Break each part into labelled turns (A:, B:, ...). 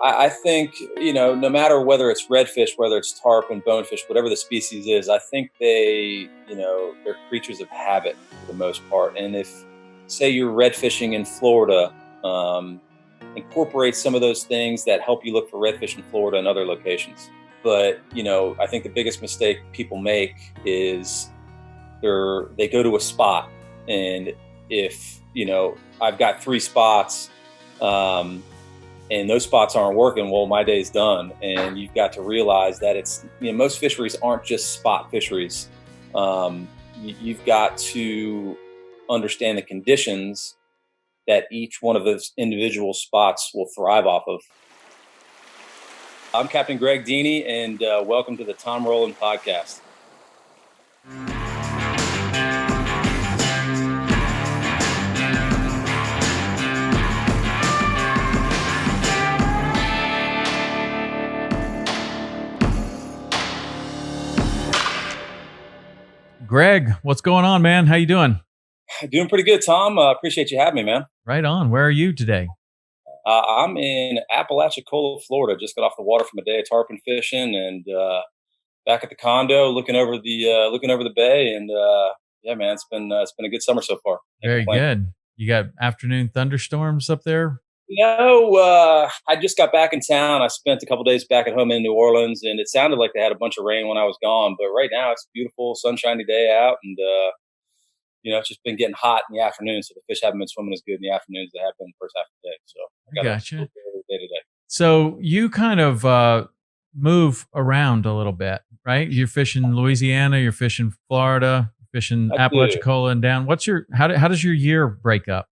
A: I think, no matter whether it's redfish, whether it's tarpon, bonefish, whatever the species is, I think they're creatures of habit for the most part. And if, say, you're red fishing in Florida, um, incorporate some of those things that help you look for redfish in Florida and other locations. But, I think the biggest mistake people make is they go to a spot, and if, I've got three spots, um, and those spots aren't working, well, my day's done. And you've got to realize that most fisheries aren't just spot fisheries. You've got to understand the conditions that each one of those individual spots will thrive off of. I'm Captain Greg Dini, and welcome to the Tom Rowland podcast.
B: Greg, what's going on, man? How you doing?
A: Doing pretty good, Tom. Appreciate you having me, man.
B: Right on. Where are you today?
A: I'm in Apalachicola, Florida. Just got off the water from a day of tarpon fishing, and back at the condo, looking over the bay. And yeah, man, it's been a good summer so far.
B: Very good. You got afternoon thunderstorms up there?
A: I just got back in town. I spent a couple days back at home in New Orleans, and it sounded like they had a bunch of rain when I was gone. But right now, it's a beautiful, sunshiny day out, and it's just been getting hot in the afternoon. So the fish haven't been swimming as good in the afternoons as they have been the first half of the day. So
B: I gotcha.
A: Day to day.
B: So you kind of move around a little bit, right? You're fishing Louisiana, you're fishing Florida, you're fishing Apalachicola and down. How does your year break up?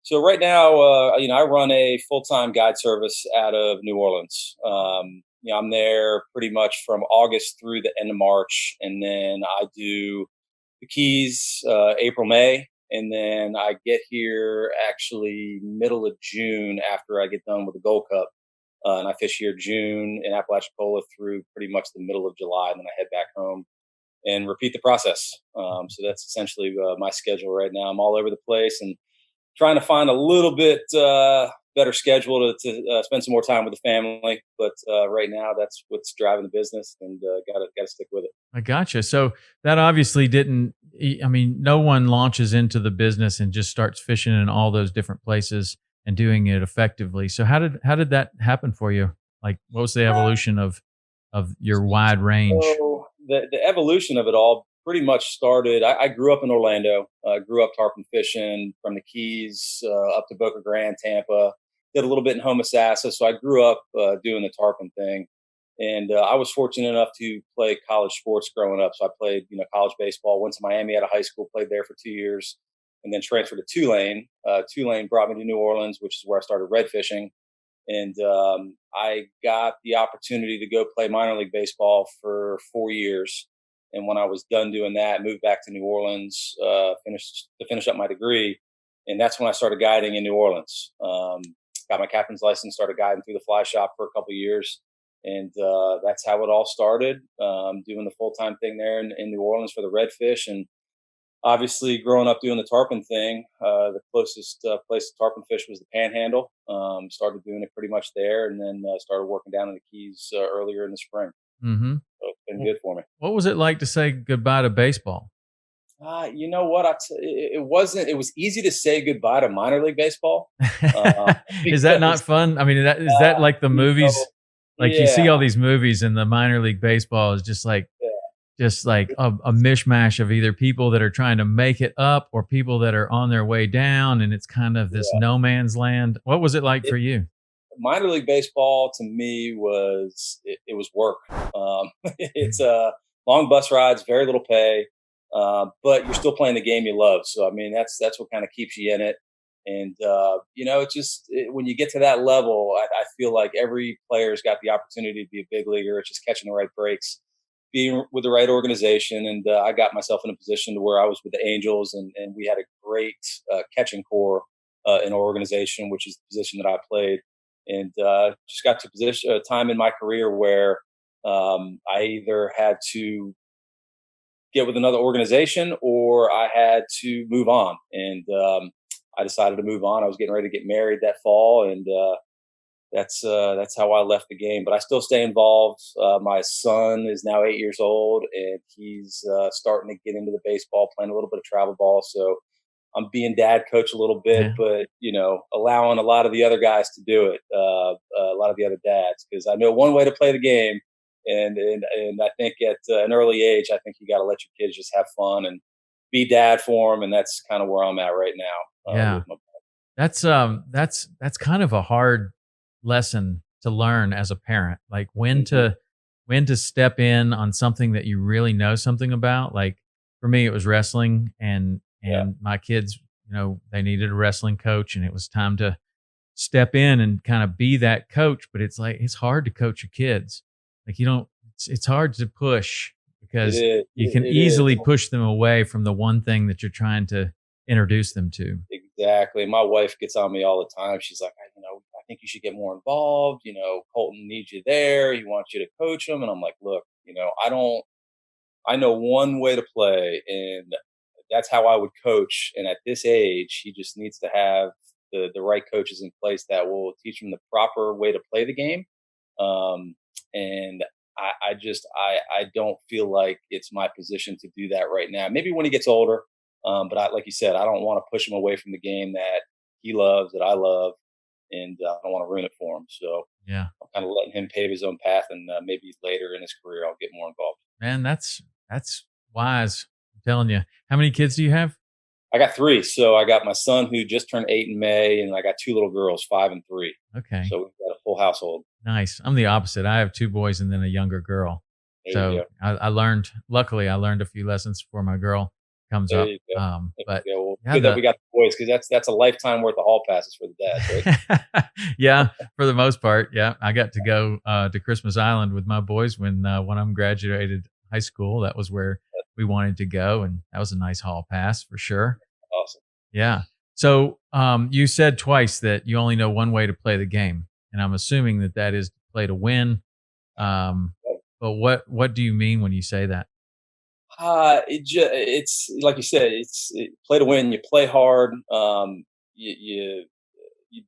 A: So right now, I run a full-time guide service out of New Orleans. I'm there pretty much from August through the end of March, and then I do the Keys April, May, and then I get here actually middle of June after I get done with the Gold Cup, and I fish here June in Apalachicola through pretty much the middle of July, and then I head back home and repeat the process. So that's essentially my schedule right now. I'm all over the place and trying to find a little bit better schedule to spend some more time with the family. But right now, that's what's driving the business, and gotta stick with it.
B: I gotcha. So that obviously didn't. I mean, no one launches into the business and just starts fishing in all those different places and doing it effectively. So how did that happen for you? Like, what was the evolution of your wide range?
A: So the evolution of it all pretty much started. I grew up in Orlando. I grew up tarpon fishing from the Keys up to Boca Grande, Tampa. Did a little bit in Homosassa. So I grew up doing the tarpon thing. And I was fortunate enough to play college sports growing up. So I played, college baseball. Went to Miami out of high school, played there for 2 years, and then transferred to Tulane. Tulane brought me to New Orleans, which is where I started red fishing. And I got the opportunity to go play minor league baseball for 4 years. And when I was done doing that, moved back to New Orleans, finish up my degree, and that's when I started guiding in New Orleans. Got my captain's license, started guiding through the fly shop for a couple of years, and that's how it all started. Doing the full time thing there in New Orleans for the redfish, and obviously growing up doing the tarpon thing. The closest place to tarpon fish was the Panhandle. Started doing it pretty much there, and then started working down in the Keys earlier in the spring.
B: Mm-hmm.
A: So it's been good for me.
B: What was it like to say goodbye to baseball?
A: You know what? It wasn't. It was easy to say goodbye to minor league baseball.
B: Is that not fun? I mean, is that like the movies? Like you see all these movies, and the minor league baseball is just like a mishmash of either people that are trying to make it up or people that are on their way down, and it's kind of this no man's land. What was it like for you?
A: Minor league baseball to me was it was work. It's long bus rides, very little pay, but you're still playing the game you love. So I mean, that's what kind of keeps you in it. And when you get to that level, I feel like every player's got the opportunity to be a big leaguer. It's just catching the right breaks, being with the right organization. And I got myself in a position to where I was with the Angels, and we had a great catching core in our organization, which is the position that I played. And just got to a time in my career where I either had to get with another organization or I had to move on. And I decided to move on. I was getting ready to get married that fall, and that's how I left the game. But I still stay involved. My son is now 8 years old, and he's starting to get into the baseball, playing a little bit of travel ball. So I'm being dad coach a little bit,
B: Yeah.
A: but allowing a lot of the other guys to do it, a lot of the other dads, because I know one way to play the game, and I think at an early age, I think you got to let your kids just have fun and be dad for them, and that's kind of where I'm at right now.
B: Yeah. That's kind of a hard lesson to learn as a parent. Like when to step in on something that you really know something about. Like for me, it was wrestling, and
A: Yeah,
B: my kids, they needed a wrestling coach, and it was time to step in and kind of be that coach. But it's like it's hard to coach your kids. Like you don't. It's hard to push
A: it
B: because
A: is.
B: you can
A: It is.
B: easily push them away from the one thing that you're trying to introduce them to.
A: Exactly. My wife gets on me all the time. She's like, I think you should get more involved. Colten needs you there. He wants you to coach him. And I'm like, look, I know one way to play, and that's how I would coach. And at this age, he just needs to have the right coaches in place that will teach him the proper way to play the game. Um, and I don't feel like it's my position to do that right now. Maybe when he gets older, but like you said, I don't want to push him away from the game that he loves, that I love, and I don't want to ruin it for him. So
B: Yeah.
A: I'm kind of letting him pave his own path, and maybe later in his career, I'll get more involved.
B: Man, that's wise. I'm telling you. How many kids do you have?
A: I got three. So I got my son who just turned 8 in May, and I got two little girls, 5 and 3.
B: Okay.
A: So we've got a full household.
B: Nice. I'm the opposite. I have two boys and then a younger girl.
A: There you
B: So
A: go.
B: luckily I learned a few lessons before my girl comes
A: There
B: up.
A: you go.
B: But
A: Yeah, well,
B: yeah,
A: good that we got the boys, because that's a lifetime worth of hall passes for the dads, right?
B: yeah, for the most part. Yeah. I got to go to Christmas Island with my boys when I'm graduated high school. That was where we wanted to go. And that was a nice hall pass for sure.
A: Awesome.
B: Yeah. So you said twice that you only know one way to play the game, and I'm assuming that is to play to win. But what do you mean when you say that?
A: It's like you said, play to win. You play hard. You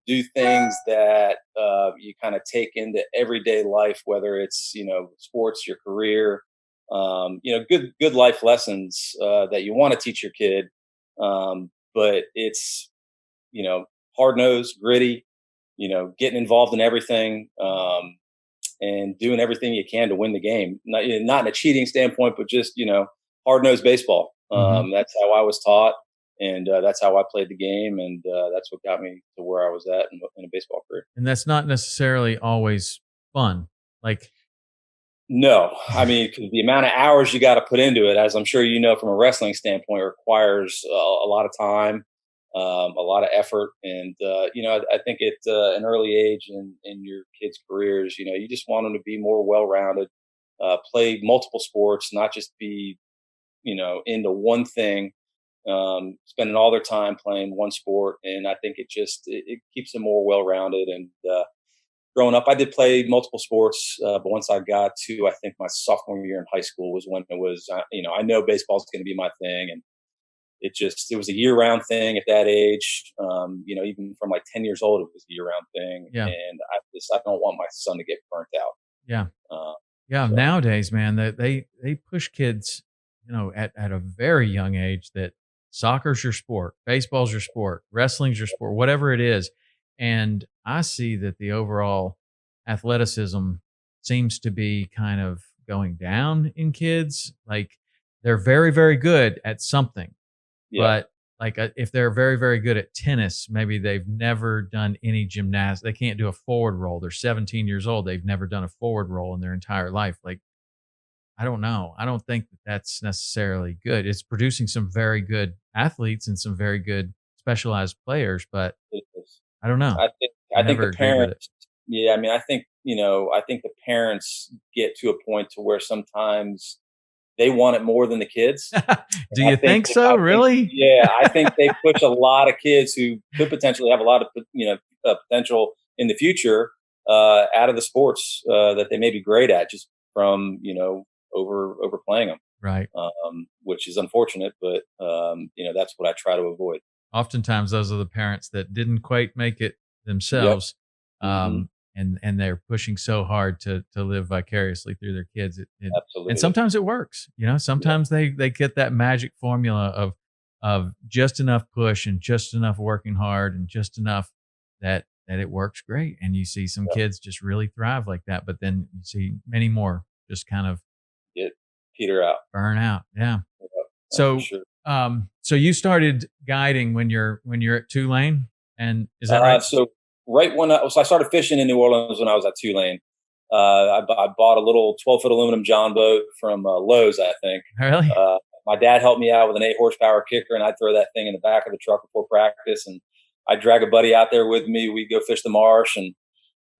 A: do things that you kind of take into everyday life, whether it's sports, your career, good life lessons that you want to teach your kid. But it's hard nosed, gritty. Getting involved in everything. And doing everything you can to win the game. Not in a cheating standpoint, but just hard nosed baseball.
B: Mhm.
A: That's how I was taught, and that's how I played the game, and that's what got me to where I was at in a baseball career.
B: And that's not necessarily always fun. Like,
A: No, I mean, 'cause the amount of hours you got to put into it, as I'm sure you know from a wrestling standpoint, requires a lot of time, a lot of effort, and I think at an early age in your kids' careers, you just want them to be more well-rounded, play multiple sports, not just be into one thing, spending all their time playing one sport, and I think it keeps them more well-rounded. And growing up, I did play multiple sports, but once I got to, I think my sophomore year in high school was when it was, I know baseball is going to be my thing, and it was a year-round thing at that age. Even from like 10 years old, it was a year-round thing,
B: yeah,
A: and I don't want my son to get burnt out.
B: yeah,
A: Uh,
B: yeah.
A: so
B: Nowadays, man, that they push kids, at a very young age that soccer's your sport, baseball's your sport, wrestling's your sport, whatever it is. And I see that the overall athleticism seems to be kind of going down in kids. Like they're very, very good at something.
A: yeah,
B: But like if they're very, very good at tennis, maybe they've never done any gymnastics. They can't do a forward roll. They're 17 years old. They've never done a forward roll in their entire life. Like, I don't know. I don't think that that's necessarily good. It's producing some very good athletes and some very good specialized players, but
A: it is.
B: I don't know.
A: I
B: I've
A: think
B: never
A: the
B: agreed with it.
A: parents. Yeah, I mean, I think the parents get to a point to where sometimes they want it more than the kids.
B: Do
A: And
B: you think so? Really?
A: I think they push a lot of kids who could potentially have a lot of potential in the future out of the sports that they may be great at, just from overplaying them,
B: Right.
A: which is unfortunate. But that's what I try to avoid.
B: Oftentimes, those are the parents that didn't quite make it
A: Yep.
B: themselves.
A: Hmm.
B: and they're pushing so hard to live vicariously through their kids.
A: Absolutely.
B: And sometimes it works. Sometimes they get that magic formula of just enough push and just enough working hard and just enough that it works great. And you see some kids just really thrive like that, but then you see many more just kind of
A: get peter out,
B: burn out. Yeah.
A: So
B: sure. So you started guiding when you're at Tulane, and is that right?
A: So right when I started fishing in New Orleans when I was at Tulane. I bought a little 12-foot aluminum John boat from Lowe's, I think.
B: Really?
A: My dad helped me out with an 8 horsepower kicker, and I'd throw that thing in the back of the truck before practice, and I'd drag a buddy out there with me. We'd go fish the marsh, and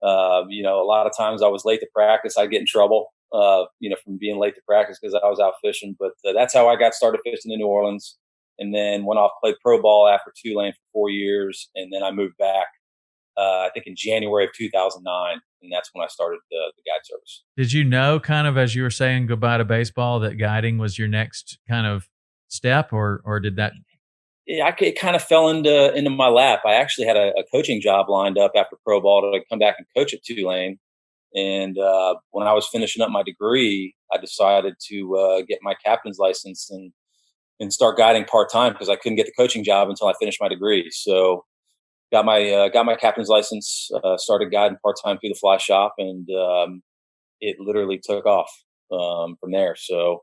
A: a lot of times I was late to practice. I'd get in trouble, from being late to practice because I was out fishing. But that's how I got started fishing in New Orleans, and then went off played pro ball after Tulane for 4 years, and then I moved back. I think in January of 2009, and that's when I started the guide service.
B: Did you know, kind of as you were saying goodbye to baseball, that guiding was your next kind of step, or did that?
A: Yeah, it kind of fell into my lap. I actually had a coaching job lined up after pro ball to come back and coach at Tulane. And when I was finishing up my degree, I decided to get my captain's license and start guiding part time because I couldn't get the coaching job until I finished my degree. So got my captain's license, started guiding part time through the fly shop, and it literally took off from there. So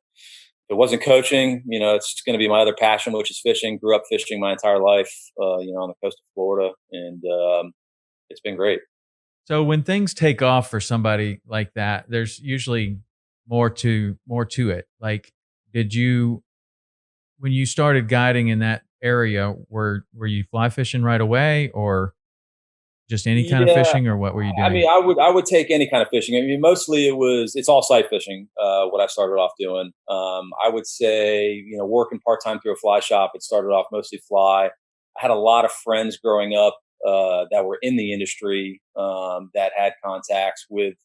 A: if it wasn't coaching, it's going to be my other passion, which is fishing. Grew up fishing my entire life, on the coast of Florida, and it's been great.
B: So when things take off for somebody like that, there's usually more to it. Like, when you started guiding in that area, were you fly fishing right away, or just any kind of fishing, or what were you doing?
A: I mean, I would take any kind of fishing. I mean, mostly it's all sight fishing. What I started off doing, I would say, working part time through a fly shop. It started off mostly fly. I had a lot of friends growing up that were in the industry that had contacts with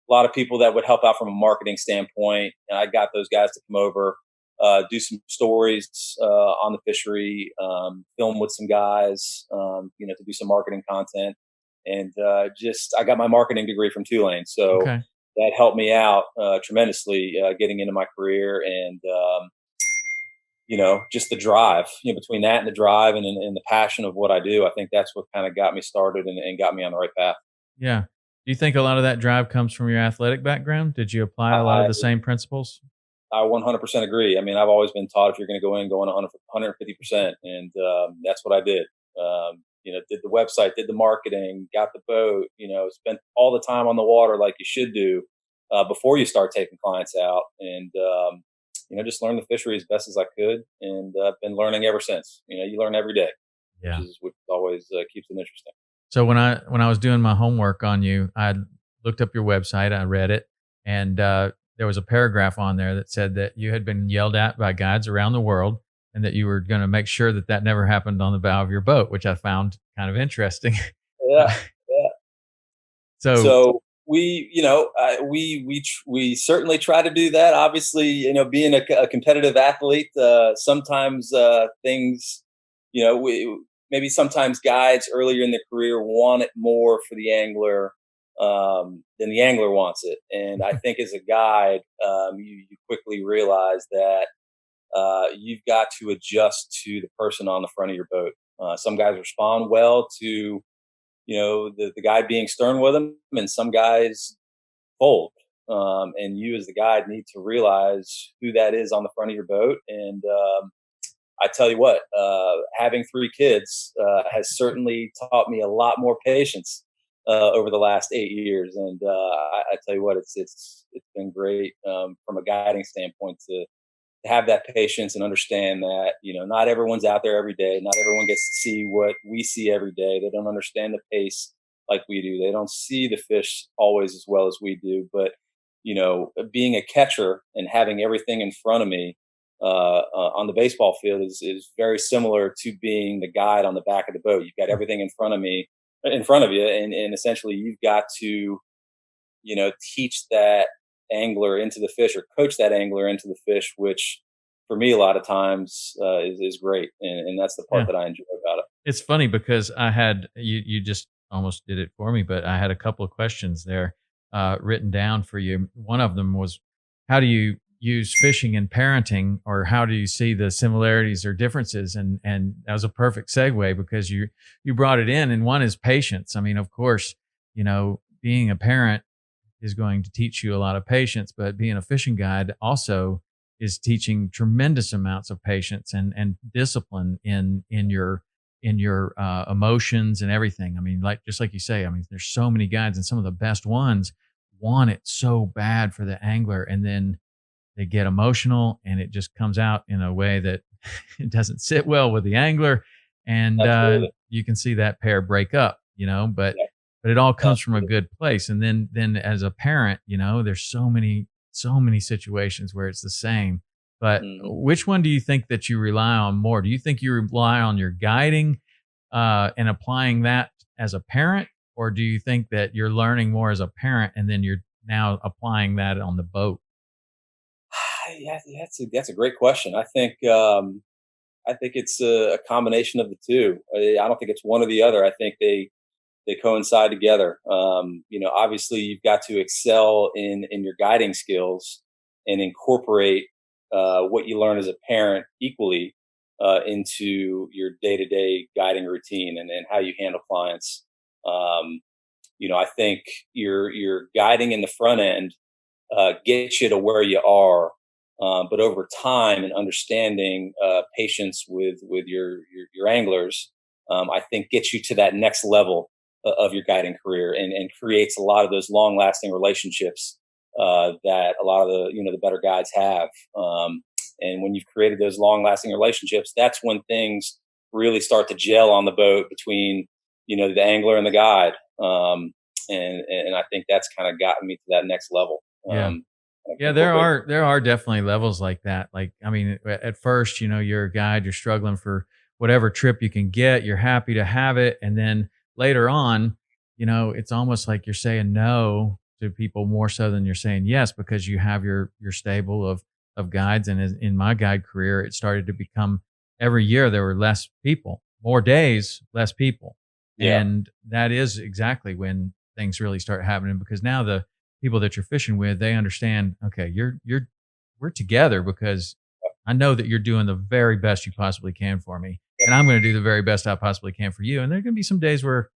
A: a lot of people that would help out from a marketing standpoint, and I got those guys to come over. Do some stories on the fishery, film with some guys, to do some marketing content. And I got my marketing degree from Tulane. So that helped me out tremendously getting into my career. And, just the drive, between that and the drive and the passion of what I do, I think that's what kind of got me started and got me on the right path.
B: Yeah. Do you think a lot of that drive comes from your athletic background? Did you apply a lot of the same principles?
A: I 100% agree. I mean, I've always been taught if you're going to go in, go in 150%. And that's what I did. Did the website, did the marketing, got the boat, spent all the time on the water like you should do before you start taking clients out. And, just learn the fishery as best as I could. And I've been learning ever since. You learn every day, which always keeps it interesting.
B: So when I was doing my homework on you, I looked up your website, I read it, and there was a paragraph on there that said that you had been yelled at by guides around the world, and that you were going to make sure that never happened on the bow of your boat, which I found kind of interesting.
A: Yeah.
B: So
A: we certainly try to do that. Obviously, being a competitive athlete, sometimes things, maybe sometimes guides earlier in their career want it more for the angler than the angler wants it. And I think as a guide, you quickly realize that you've got to adjust to the person on the front of your boat. Some guys respond well to, the guide being stern with them, and some guys fold. And you as the guide need to realize who that is on the front of your boat. And I tell you what, having 3 kids has certainly taught me a lot more patience over the last 8 years. And I tell you what, it's been great from a guiding standpoint to have that patience and understand that, not everyone's out there every day. Not everyone gets to see what we see every day. They don't understand the pace like we do. They don't see the fish always as well as we do. But, being a catcher and having everything in front of me on the baseball field is very similar to being the guide on the back of the boat. You've got everything in front of you. And essentially you've got to, teach that angler into the fish, or coach that angler into the fish, which for me a lot of times is great, and that's the part that I enjoy about it.
B: It's funny because I had you just almost did it for me, but I had a couple of questions there written down for you. One of them was, how do you use fishing and parenting, or how do you see the similarities or differences? And that was a perfect segue because you brought it in, and one is patience. I mean, of course, being a parent is going to teach you a lot of patience, but being a fishing guide also is teaching tremendous amounts of patience and discipline in your emotions and everything. I mean, like just like you say, I mean, there's so many guides, and some of the best ones want it so bad for the angler, and then they get emotional, and it just comes out in a way that it doesn't sit well with the angler, and
A: Absolutely.
B: you can see that pair break up. But
A: Yeah,
B: it all comes from a
A: absolutely.
B: good place. And then as a parent, there's so many situations where it's the same. But
A: Mhm.
B: which one do you think that you rely on more? Do you think you rely on your guiding and applying that as a parent, or do you think that you're learning more as a parent and then you're now applying that on the boat?
A: Yeah, that's a great question. I think it's a combination of the two. I don't think it's one or the other. I think they coincide together. Obviously, you've got to excel in your guiding skills and incorporate what you learn as a parent equally into your day to day guiding routine and how you handle clients. Um, I think your guiding in the front end get you to where you are. But over time and understanding patience with your anglers, I think gets you to that next level of your guiding career and creates a lot of those long lasting relationships that a lot of the better guides have. And when you've created those long lasting relationships, that's when things really start to gel on the boat between the angler and the guide. And I think that's kind of gotten me to that next level.
B: Yeah. Yeah, there
A: Incorporate.
B: are there are definitely levels like that. Like, I mean, at first, you're a guide, you're struggling for whatever trip you can get, you're happy to have it, and then later on, it's almost like you're saying no to people more so than you're saying yes, because you have your stable of guides. And in my guide career, it started to become, every year there were less people, more days, less people,
A: Yeah.
B: and that is exactly when things really start happening, because now the people that you're fishing with, they understand, okay, we're together because I know that you're doing the very best you possibly can for me.
A: Yep.
B: And I'm going to do the very best I possibly can for you. And there are going to be some days where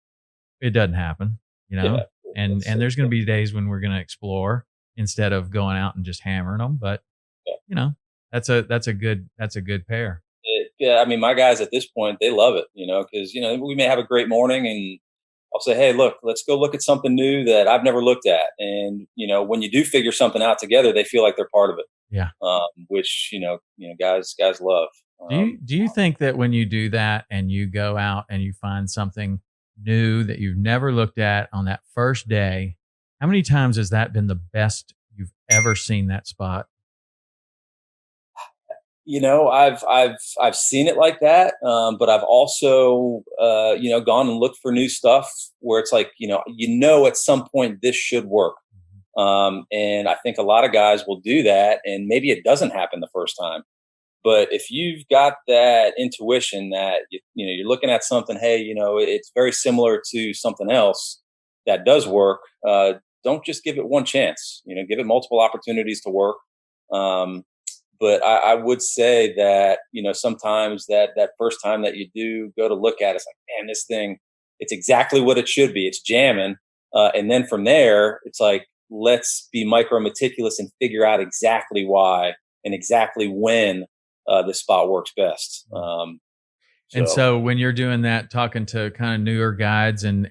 B: it doesn't happen, you
A: Yeah.
B: know, and,
A: It's,
B: and there's
A: it's,
B: going to be days when we're going to explore instead of going out and just hammering them. But,
A: yeah.
B: you know, that's a good pair.
A: Yeah. I mean, my guys at this point, they love it, because, we may have a great morning and I'll say, hey, look, let's go look at something new that I've never looked at. And, when you do figure something out together, they feel like they're part of it,
B: Yeah.
A: which, guys love.
B: Do you think that when you do that and you go out and you find something new that you've never looked at on that first day, how many times has that been the best you've ever seen that spot?
A: I've seen it like that, but I've also gone and looked for new stuff where it's like at some point this should work, and I think a lot of guys will do that, and maybe it doesn't happen the first time. But if you've got that intuition that you're looking at something, hey, it's very similar to something else that does work. Don't just give it one chance. Give it multiple opportunities to work. Um, but I would say that sometimes that first time that you do go to look at it, it's like, man, this thing, it's exactly what it should be. It's jamming, and then from there, it's like, let's be micro meticulous and figure out exactly why and exactly when this spot works best.
B: And
A: So
B: so when you're doing that, talking to kind of newer guides and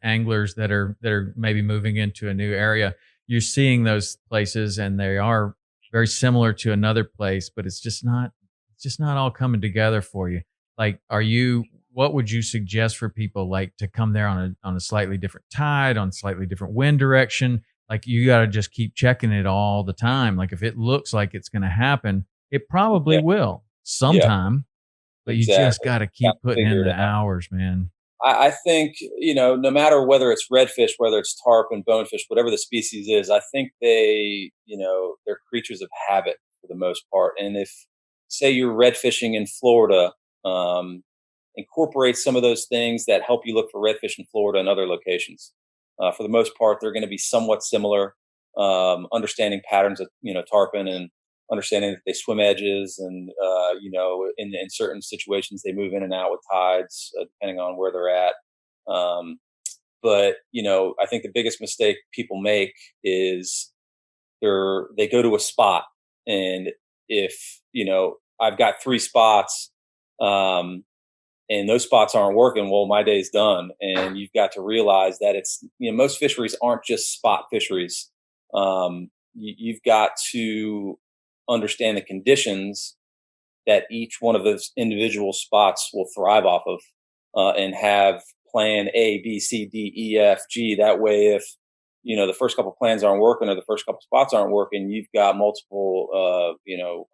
B: anglers that are maybe moving into a new area, you're seeing those places and they are very similar to another place, but it's just not all coming together for you. Like, what would you suggest for people, like, to come there on a slightly different tide, on slightly different wind direction? Like, you got to just keep checking it all the time. Like, if it looks like it's going to happen, it probably
A: yeah,
B: will
A: yeah,
B: sometime, but you just
A: exactly.
B: gotta
A: Got
B: keep
A: to
B: putting in
A: figure it
B: the
A: out.
B: hours, man.
A: I think no matter whether it's redfish, whether it's tarpon, bonefish, whatever the species is, I think they're creatures of habit for the most part. And if say you're red fishing in Florida, um, incorporate some of those things that help you look for redfish in Florida and other locations. For the most part, they're going to be somewhat similar. Understanding patterns of tarpon, and understanding that they swim edges, and in certain situations they move in and out with tides, depending on where they're at. But I think the biggest mistake people make is they go to a spot, and if I've got 3 spots, um, and those spots aren't working, well, my day's done. And you've got to realize that it's most fisheries aren't just spot fisheries. You've got to understand the conditions that each one of those individual spots will thrive off of, and have plan A, B, C, D, E, F, G. That way, if the first couple plans aren't working or the first couple spots aren't working, you've got multiple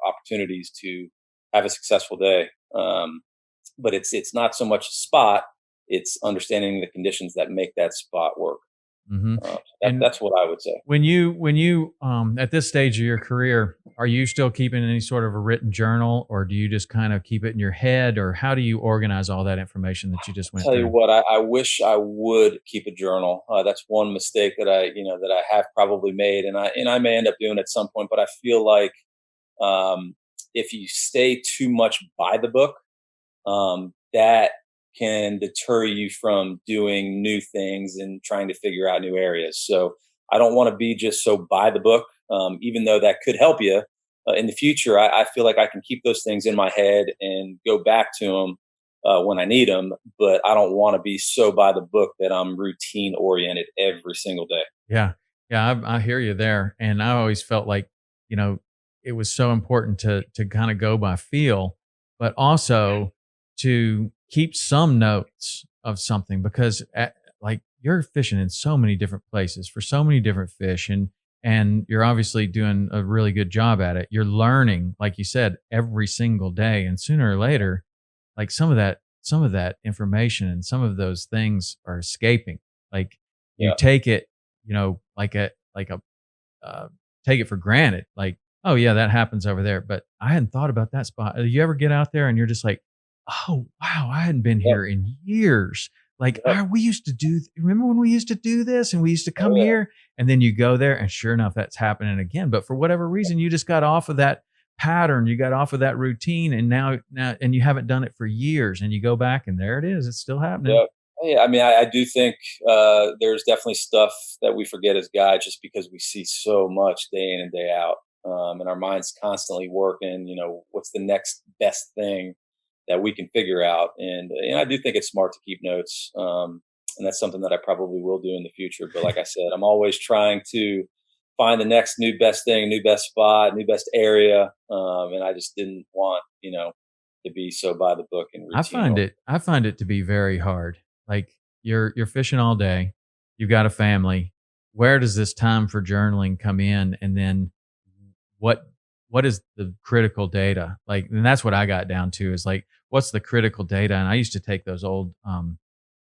A: opportunities to have a successful day. But it's not so much a spot; it's understanding the conditions that make that spot work.
B: Mm-hmm.
A: That's what I would say.
B: When you at this stage of your career, are you still keeping any sort of a written journal, or do you just kind of keep it in your head, or how do you organize all that information that you just went
A: Tell
B: through?
A: you what, I wish I would keep a journal. That's one mistake that I have probably made, and I may end up doing at some point. But I feel like if you stay too much by the book, that can deter you from doing new things and trying to figure out new areas. So I don't want to be just so by the book, even though that could help you in the future. I feel like I can keep those things in my head and go back to them when I need them, but I don't want to be so by the book that I'm routine oriented every single day.
B: Yeah, yeah, I hear you there, and I always felt like you know it was so important to kind of go by feel, but also to keep some notes of something because like you're fishing in so many different places for so many different fish, and you're obviously doing a really good job at it. You're learning, like you said, every single day, and sooner or later, like some of that information and some of those things are escaping. Like you
A: Yeah.
B: take it, like a uh, take it for granted. Like, oh yeah, that happens over there, but I hadn't thought about that spot. You ever get out there and you're just like, oh wow, I hadn't been
A: Yep.
B: here in years. Like,
A: Yep.
B: we used to do. Remember when we used to do this, and we used to come
A: Oh yeah.
B: here, and then you go there, and sure enough, that's happening again. But for whatever reason, you just got off of that pattern, you got off of that routine, and now, and you haven't done it for years, and you go back, and there it is. It's still happening.
A: Yeah. Yeah, I mean, I do think there's definitely stuff that we forget as guys just because we see so much day in and day out, and our minds constantly working. What's the next best thing that we can figure out? And I do think it's smart to keep notes, and that's something that I probably will do in the future. But like I said, I'm always trying to find the next new best thing, new best spot, new best area, and I just didn't want to be so by the book and
B: I
A: routine.
B: find it I find it to be very hard. Like you're fishing all day, you've got a family. Where does this time for journaling come in? And then what what is the critical data? Like, and that's what I got down to is like, what's the critical data? And I used to take those old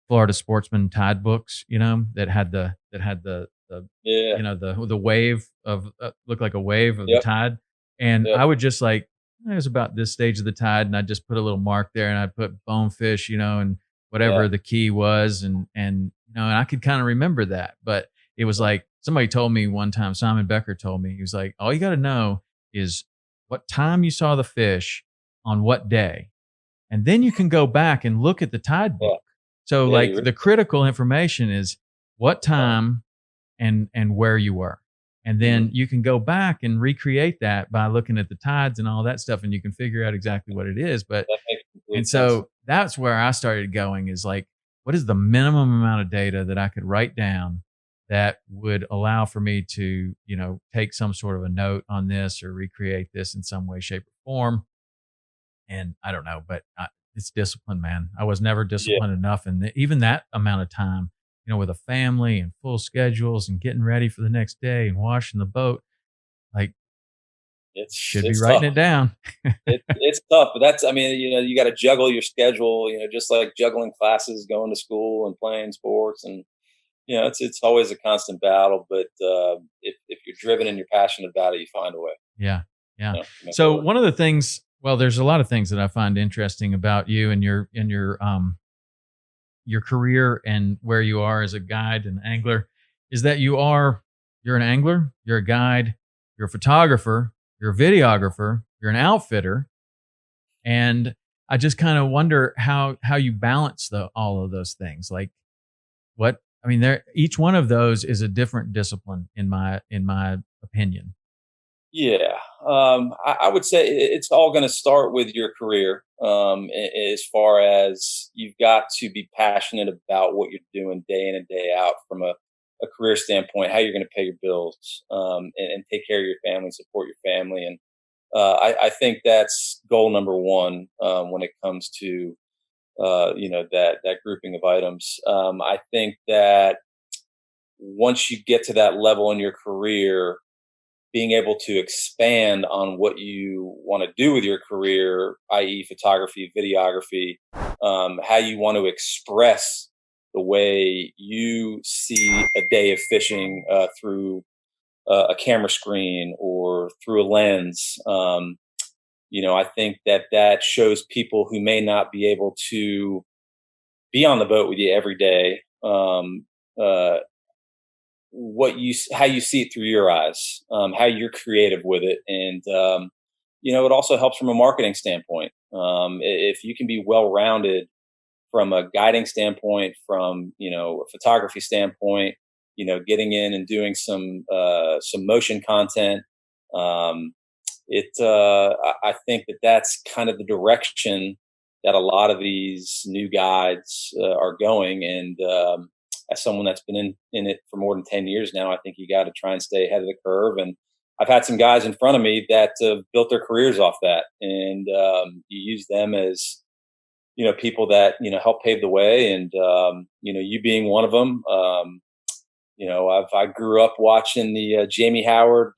B: Florida Sportsman tide books, that had the
A: Yeah.
B: the wave of looked like a wave of the
A: Yep.
B: tide, and
A: Yep.
B: I would just like it was about this stage of the tide, and I just put a little mark there, and I'd put bonefish, and
A: Yeah.
B: whatever the key was, and I could kind of remember that, but it was like somebody told me one time, Simon Becker told me, he was like, all you got to know is what time you saw the fish on what day, and then you can go back and look at the tide
A: Yeah.
B: book. So
A: Yeah.
B: like the critical information is what
A: Uh,
B: time and where you were. And
A: mhm.
B: then you can go back and recreate that by looking at the tides and all that stuff, and you can figure out exactly what it is. But
A: That makes
B: and
A: complete sense.
B: so that's where I started going is like, what is the minimum amount of data that I could write down that would allow for me to, take some sort of a note on this or recreate this in some way, shape, or form. And I don't know, but it's discipline, man. I was never
A: Yeah.
B: disciplined enough. And even that amount of time, with a family and full schedules and getting ready for the next day and washing the boat, like
A: It's
B: should be
A: it's
B: writing
A: tough.
B: it down.
A: It's tough, but I mean, you got to juggle your schedule. Just like juggling classes, going to school, and playing sports, and it's always a constant battle. But if you're driven and you're passionate about it, you find a way.
B: Yeah. Yeah.
A: To make it
B: So
A: work.
B: one of the things Well, there's a lot of things that I find interesting about you and your career and where you are as a guide and angler is that you're an angler, you're a guide, you're a photographer, you're a videographer, you're an outfitter, and I just kind of wonder how you balance all of those things. Like what I mean, there each one of those is a different discipline in my opinion.
A: Yeah, I would say it's all going to start with your career. As far as you've got to be passionate about what you're doing day in and day out from a career standpoint, how you're going to pay your bills, and take care of your family, support your family, and I think that's goal number one when it comes to that grouping of items. I think that once you get to that level in your career, being able to expand on what you want to do with your career, i.e., photography, videography, how you want to express the way you see a day of fishing through a camera screen or through a lens. I think that shows people who may not be able to be on the boat with you every day. Uh, how you see it through your eyes, how you're creative with it, and it also helps from a marketing standpoint. If you can be well rounded from a guiding standpoint, from a photography standpoint, getting in and doing some motion content. Um, I think that's kind of the direction that a lot of these new guides are going, and as someone that's been in it for more than 10 years now, I think you got to try and stay ahead of the curve. And I've had some guys in front of me that built their careers off that. And you use them as, people that, help pave the way. And, you being one of them, I grew up watching the Jamie Howard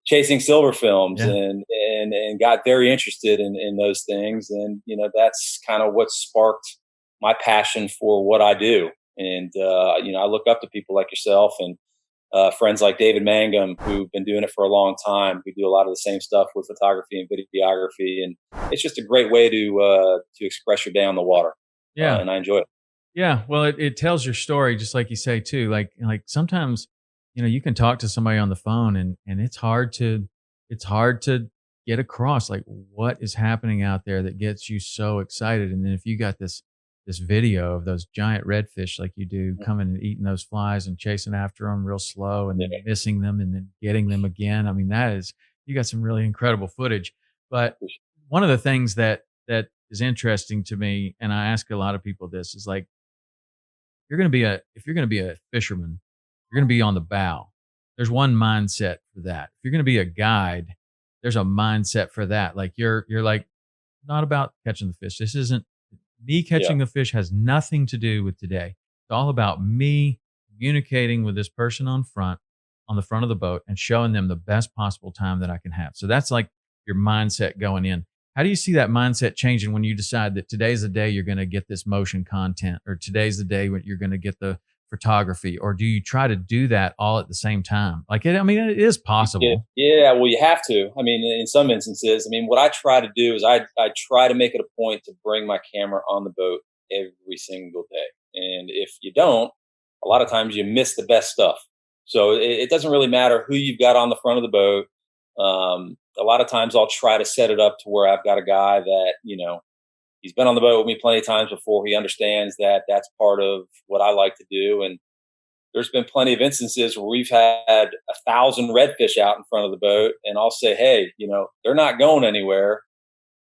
A: chasing silver films,
B: Yeah.
A: and got very interested in those things. And, that's kind of what sparked my passion for what I do. And I look up to people like yourself and friends like David Mangum, who've been doing it for a long time. We do a lot of the same stuff with photography and videography, and it's just a great way to express your day on the water.
B: Yeah.
A: And I enjoy it.
B: Yeah, well, it tells your story, just like you say too. Like sometimes, you can talk to somebody on the phone, and it's hard to get across like what is happening out there that gets you so excited. And then if you got this video of those giant redfish like you do coming and eating those flies and chasing after them real slow and then
A: Yeah.
B: missing them and then getting them again. I mean, you got some really incredible footage. But one of the things that is interesting to me, and I ask a lot of people this, is like if you're going to be a fisherman, you're going to be on the bow. There's one mindset for that. If you're going to be a guide, there's a mindset for that. Like you're like not about catching the fish. This isn't me
A: Yeah.
B: catching the fish has nothing to do with today. It's all about me communicating with this person on the front of the boat and showing them the best possible time that I can have. So that's like your mindset going in. How do you see that mindset changing when you decide that today's the day you're going to get this motion content, or today's the day when you're going to get the photography, or do you try to do that all at the same time? I mean, it is
A: Yeah,
B: possible.
A: yeah, well, you have to. I mean, in some instances, I mean, what I try to do is I try to make it a point to bring my camera on the boat every single day. And if you don't, a lot of times you miss the best stuff. So it doesn't really matter who you've got on the front of the boat. A lot of times I'll try to set it up to where I've got a guy that, he's been on the boat with me plenty of times before. He understands that that's part of what I like to do. And there's been plenty of instances where we've had 1,000 redfish out in front of the boat, and I'll say, "Hey, they're not going anywhere.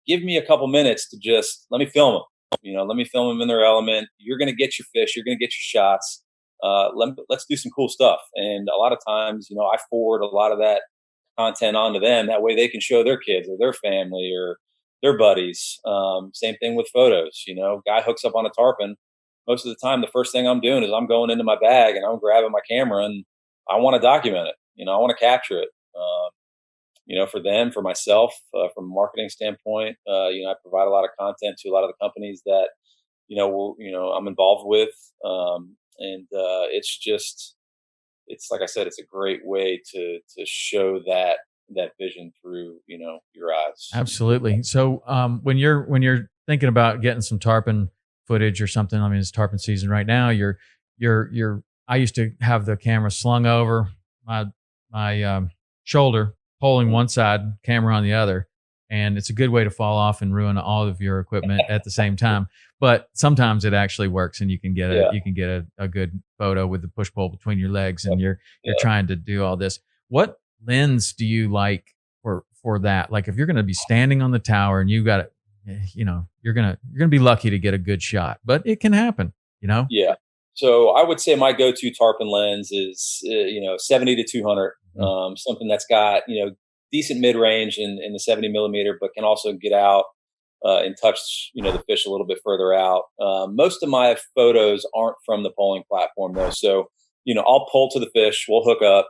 A: Give me a couple minutes to just let me film them. Let me film them in their element. You're going to get your fish. You're going to get your shots. Let's do some cool stuff." And a lot of times, I forward a lot of that content onto them. That way, they can show their kids or their family or their buddies. Same thing with photos. Guy hooks up on a tarpon. Most of the time, the first thing I'm doing is I'm going into my bag and I'm grabbing my camera, and I want to document it. I want to capture it. For them, for myself, from a marketing standpoint, I provide a lot of content to a lot of the companies that I'm involved with, and it's like I said, it's a great way to show that that vision through, your eyes.
B: Absolutely. So when you're thinking about getting some tarpon footage or something, I mean it's tarpon season right now. You're I used to have the camera slung over my shoulder, holding one side, camera on the other, and it's a good way to fall off and ruin all of your equipment at the same time. But sometimes it actually works, and you can get a
A: Yeah,
B: you can get a good photo with the push pole between your legs,
A: yeah,
B: and you're
A: yeah.
B: trying to do all this. What lens do you like for that? Like if you're going to be standing on the tower and you got it, you're gonna be lucky to get a good shot, but it can happen. You know.
A: Yeah. So I would say my go-to tarpon lens is 70 to 200,
B: Mhm.
A: something that's got decent mid-range in the 70 millimeter, but can also get out and touch the fish a little bit further out. Most of my photos aren't from the polling platform though, so I'll pull to the fish, we'll hook up.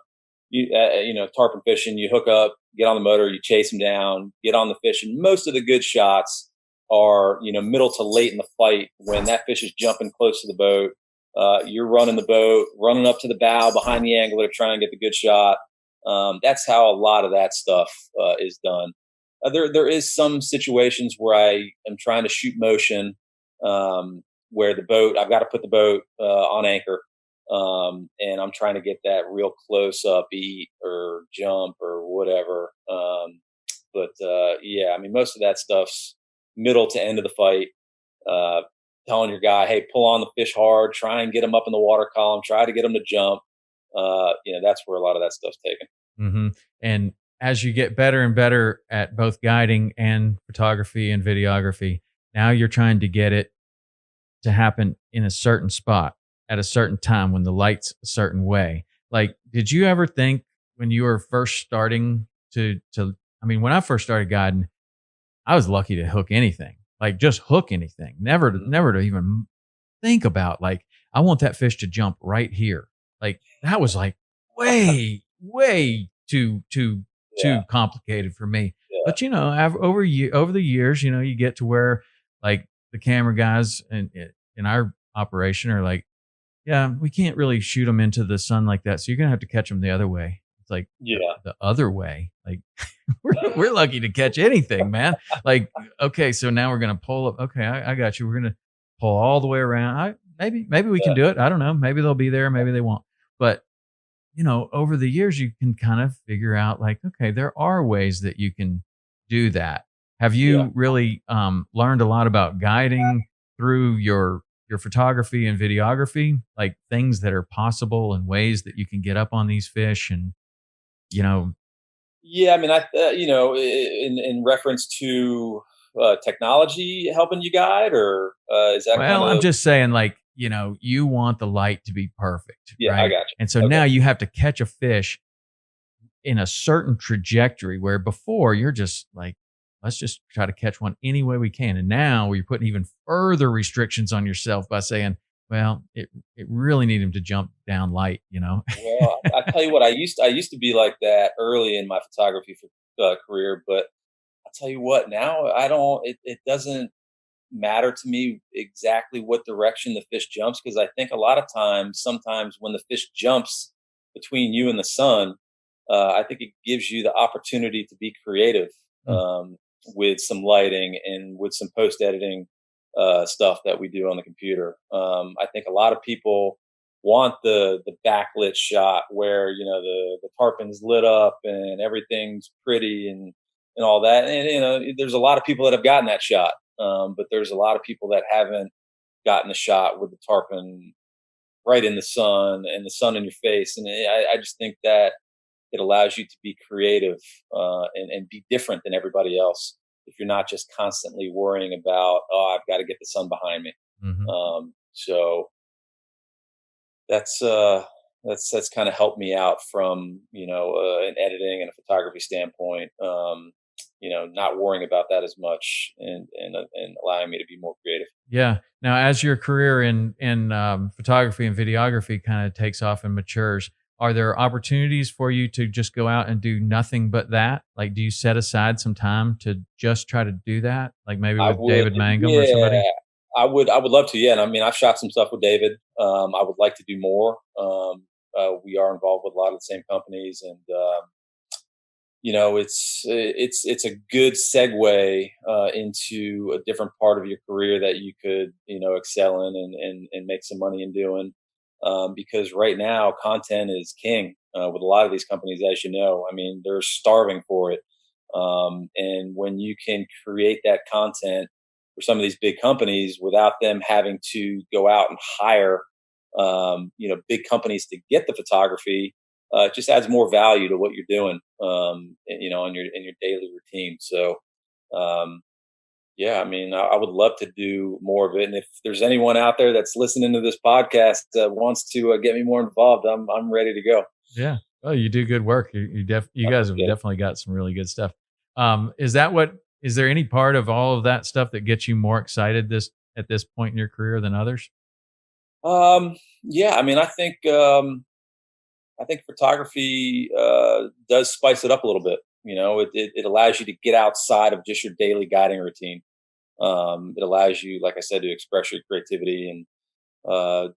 A: Tarpon fishing, you hook up, get on the motor, you chase them down, get on the fish, and most of the good shots are middle to late in the fight when that fish is jumping close to the boat. You're running the boat, running up to the bow behind the angler, trying to get the good shot. That's how a lot of that stuff is done. There is some situations where I am trying to shoot motion, where the boat I've got to put the boat on anchor, and I'm trying to get that real close up eat or jump or whatever. But yeah, I mean, most of that stuff's middle to end of the fight. Uh, Telling your guy, hey, pull on the fish hard, try and get him up in the water column, try to get him to jump. That's where a lot of that stuff's taken.
B: Hmm. And as you get better and better at both guiding and photography and videography, now you're trying to get it to happen in a certain spot at a certain time when the light's a certain way. Like, did you ever think when you were first starting to I mean, when I first started guiding, I was lucky to hook anything. Like just hook anything.
A: Mhm.
B: Never to even think about like I want that fish to jump right here. Like that was like way too
A: Yeah,
B: complicated for me.
A: yeah,
B: But over the years, you get to where like the camera guys in our operation are like, yeah, we can't really shoot them into the sun like that, so you're gonna have to catch them the other way. It's like
A: yeah,
B: the other way. Like we're lucky to catch anything, man. Like okay, so now we're gonna pull up. Okay, I got you. We're gonna pull all the way around. Maybe we can
A: yeah,
B: do it. I don't know. Maybe they'll be there. Maybe they won't. But over the years, you can kind of figure out like, okay, there are ways that you can do that. Have
A: yeah.
B: you really learned a lot about guiding through your photography and videography, like things that are possible and ways that you can get up on these fish and you know
A: Yeah, I mean, in reference to technology helping you guide, or is that kind
B: well, I'm
A: of?
B: just saying, like, you want the light to be perfect,
A: Yeah, I
B: right?
A: got
B: And so
A: you. Okay.
B: now you have to catch a fish in a certain trajectory where before you're just like, let's just try to catch one any way we can. And now you're putting even further restrictions on yourself by saying, well, it really need him to jump down light.
A: Well, I tell you what, I used to be like that early in my photography career, but I tell you what, now I don't. It doesn't matter to me exactly what direction the fish jumps, because I think a lot of times, sometimes when the fish jumps between you and the sun, I think it gives you the opportunity to be creative,
B: Mm,
A: with some lighting and with some post editing stuff that we do on the computer. I think a lot of people want the backlit shot where the tarpon's lit up and everything's pretty and all that. And there's a lot of people that have gotten that shot, but there's a lot of people that haven't gotten a shot with the tarpon right in the sun and the sun in your face. And I just think that it allows you to be creative, and be different than everybody else. If you're not just constantly worrying about, oh, I've got to get the sun behind me.
B: mhm.
A: So that's that's kind of helped me out from an editing and a photography standpoint. Not worrying about that as much, and allowing me to be more creative.
B: Yeah. Now, as your career in photography and videography kind of takes off and matures, are there opportunities for you to just go out and do nothing but that? Like, do you set aside some time to just try to do that? Like maybe
A: I
B: with
A: would,
B: David Mangum or
A: yeah,
B: somebody?
A: I would love to. Yeah, and I mean, I've shot some stuff with David. I would like to do more. We are involved with a lot of the same companies, and it's a good segue into a different part of your career that you could excel in and make some money in doing. Because right now content is king with a lot of these companies, as you know. I mean, they're starving for it, and when you can create that content for some of these big companies without them having to go out and hire big companies to get the photography, it just adds more value to what you're doing, in your daily routine. So, um, yeah, I mean, I would love to do more of it. And if there's anyone out there that's listening to this podcast that wants to get me more involved, I'm ready to go.
B: Yeah. Oh, you do good work. You guys have definitely got some really good stuff. Is there any part of all of that stuff that gets you more excited at this point in your career than others?
A: Yeah, I mean, I think photography does spice it up a little bit. It allows you to get outside of just your daily guiding routine. It allows you, like I said, to express your creativity and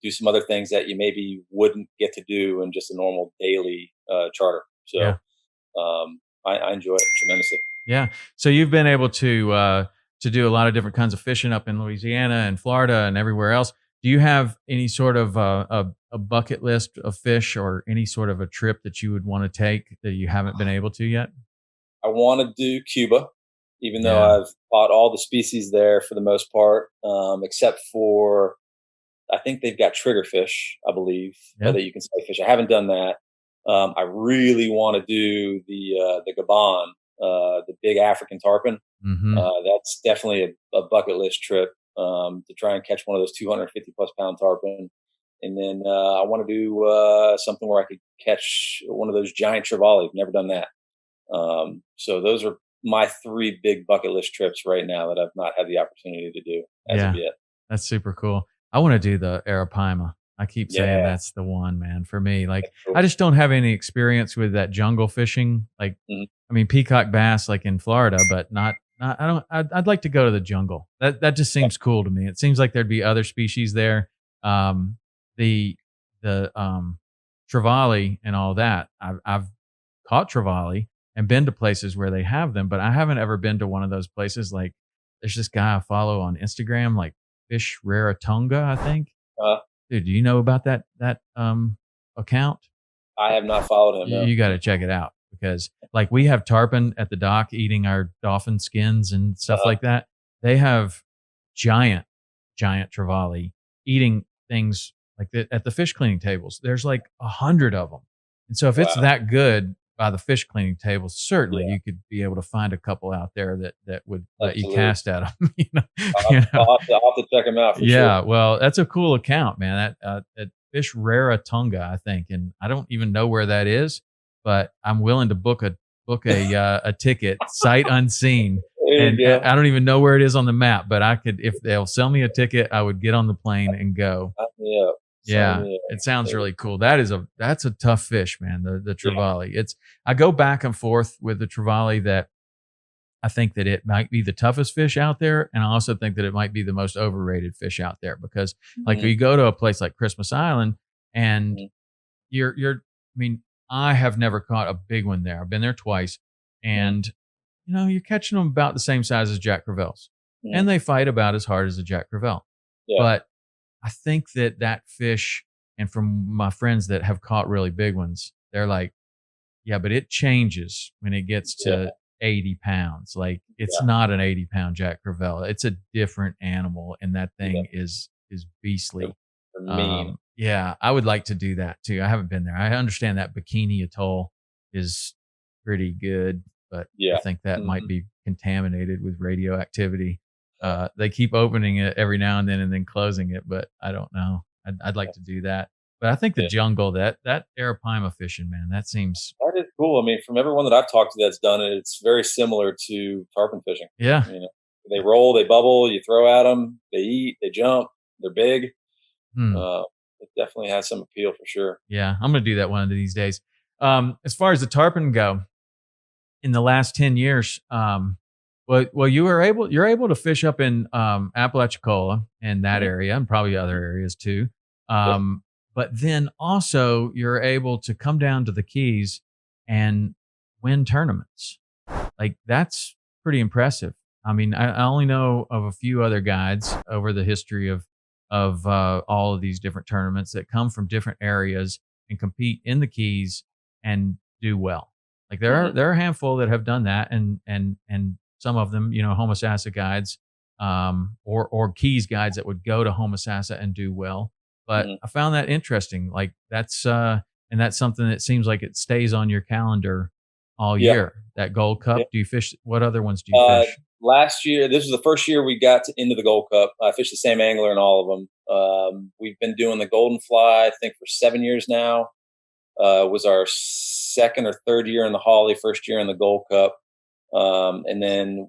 A: do some other things that you maybe wouldn't get to do in just a normal daily charter. So
B: Yeah.
A: I enjoy it tremendously.
B: Yeah. So you've been able to do a lot of different kinds of fishing up in Louisiana and Florida and everywhere else. Do you have any sort of a bucket list of fish or any sort of a trip that you would want to take that you haven't been able to yet?
A: I want to do Cuba, even though
B: Yeah.
A: I've caught all the species there for the most part, except for I think they've got triggerfish, I believe,
B: Yeah.
A: that you can say fish. I haven't done that. I really want to do the Gabon, the big African tarpon.
B: Mm-hmm.
A: That's definitely a bucket list trip, to try and catch one of those 250 plus pound tarpon. And then I want to do something where I could catch one of those giant trevally. Never done that. So those are my three big bucket list trips right now that I've not had the opportunity to do as of
B: Yeah.
A: yet.
B: That's super cool. I want to do the Arapaima. I keep saying
A: Yeah,
B: that's the one, man, for me. Like,
A: that's cool.
B: I just don't have any experience with that jungle fishing. Like,
A: Mhm.
B: I mean, peacock bass, like in Florida, but not. I don't. I'd like to go to the jungle. That just seems cool to me. It seems like there'd be other species there. Um, the trevally and all that. I've caught trevally and been to places where they have them, but I haven't ever been to one of those places. Like, there's this guy I follow on Instagram, like Fish Rarotonga, I think.
A: Uh,
B: Dude, do you know about that account?
A: I have not followed him. No.
B: You got to check it out because like we have tarpon at the dock eating our dolphin skins and stuff
A: Uh,
B: like that. They have giant, giant trevally eating things like that at the fish cleaning tables. There's like 100 of them. And so if it's
A: wow.
B: that good by the fish cleaning tables, certainly
A: Yeah,
B: you could be able to find a couple out there that would let you
A: absolutely.
B: cast at them.
A: I'll
B: You
A: have,
B: know?
A: I'll have to check him out for
B: Yeah,
A: sure.
B: well, that's a cool account, man. That Fish Rarotonga, I think, and I don't even know where that is, but I'm willing to book a ticket sight unseen,
A: There
B: and
A: you go.
B: I don't even know where it is on the map. But I could, if they'll sell me a ticket, I would get on the plane and go.
A: Sign me up. Sign
B: Yeah,
A: me up.
B: it sounds
A: There you
B: really cool. That's a tough fish, man. The
A: go. Yeah.
B: trevally. I go back and forth with the trevally that I think that it might be the toughest fish out there. And I also think that it might be the most overrated fish out there because like
A: Mhm,
B: you go to a place like Christmas Island and
A: mhm,
B: I mean, I have never caught a big one there. I've been there twice
A: mhm,
B: and you're catching them about the same size as Jack Crevalle's
A: mhm.
B: and they fight about as hard as a Jack Crevalle.
A: Yeah.
B: But I think that fish, and from my friends that have caught really big ones, they're like, yeah, but it changes when it gets
A: Yeah.
B: to 80 pounds. Like it's
A: Yeah.
B: not an 80-pound Jack Crevalle. It's a different animal, and that
A: Yeah.
B: thing is
A: They're,
B: beastly.
A: they're mean.
B: Yeah, I would like to do that too. I haven't been there. I understand that Bikini Atoll is pretty good, but I
A: Yeah.
B: think that might
A: Mhm.
B: be contaminated with radioactivity. They keep opening it every now and then closing it, but I don't know. I'd like to do that. But I think the
A: Yeah.
B: jungle, that Arapaima fishing, man, that seems,
A: That is cool. I mean, from everyone that I've talked to that's done it, it's very similar to tarpon fishing.
B: yeah.
A: You know, they roll, they bubble, you throw at them, they eat, they jump, they're big.
B: Hmm.
A: Uh, it definitely has some appeal for sure.
B: Yeah, I'm gonna do that one of these days. As far as the tarpon go, in the last 10 years, well, you're able to fish up in Apalachicola and that
A: Mhm.
B: area, and probably other areas too.
A: Yep.
B: But then also you're able to come down to the Keys, and win tournaments. Like, that's pretty impressive. I mean, I only know of a few other guides over the history of all of these different tournaments that come from different areas and compete in the Keys and do well. Like, there are a handful that have done that, and some of them, Homosassa guides, or Keys guides that would go to Homosassa and do well. But I found that interesting. Like, that's and that's something that seems like it stays on your calendar all year. That Gold Cup.
A: Yeah.
B: Do you fish? What other ones do you fish?
A: Last year, this was the first year we got into the Gold Cup. I fished the same angler in all of them. We've been doing the Golden Fly, I think, for 7 years now. Was our second or third year in the Holly, first year in the Gold Cup. And then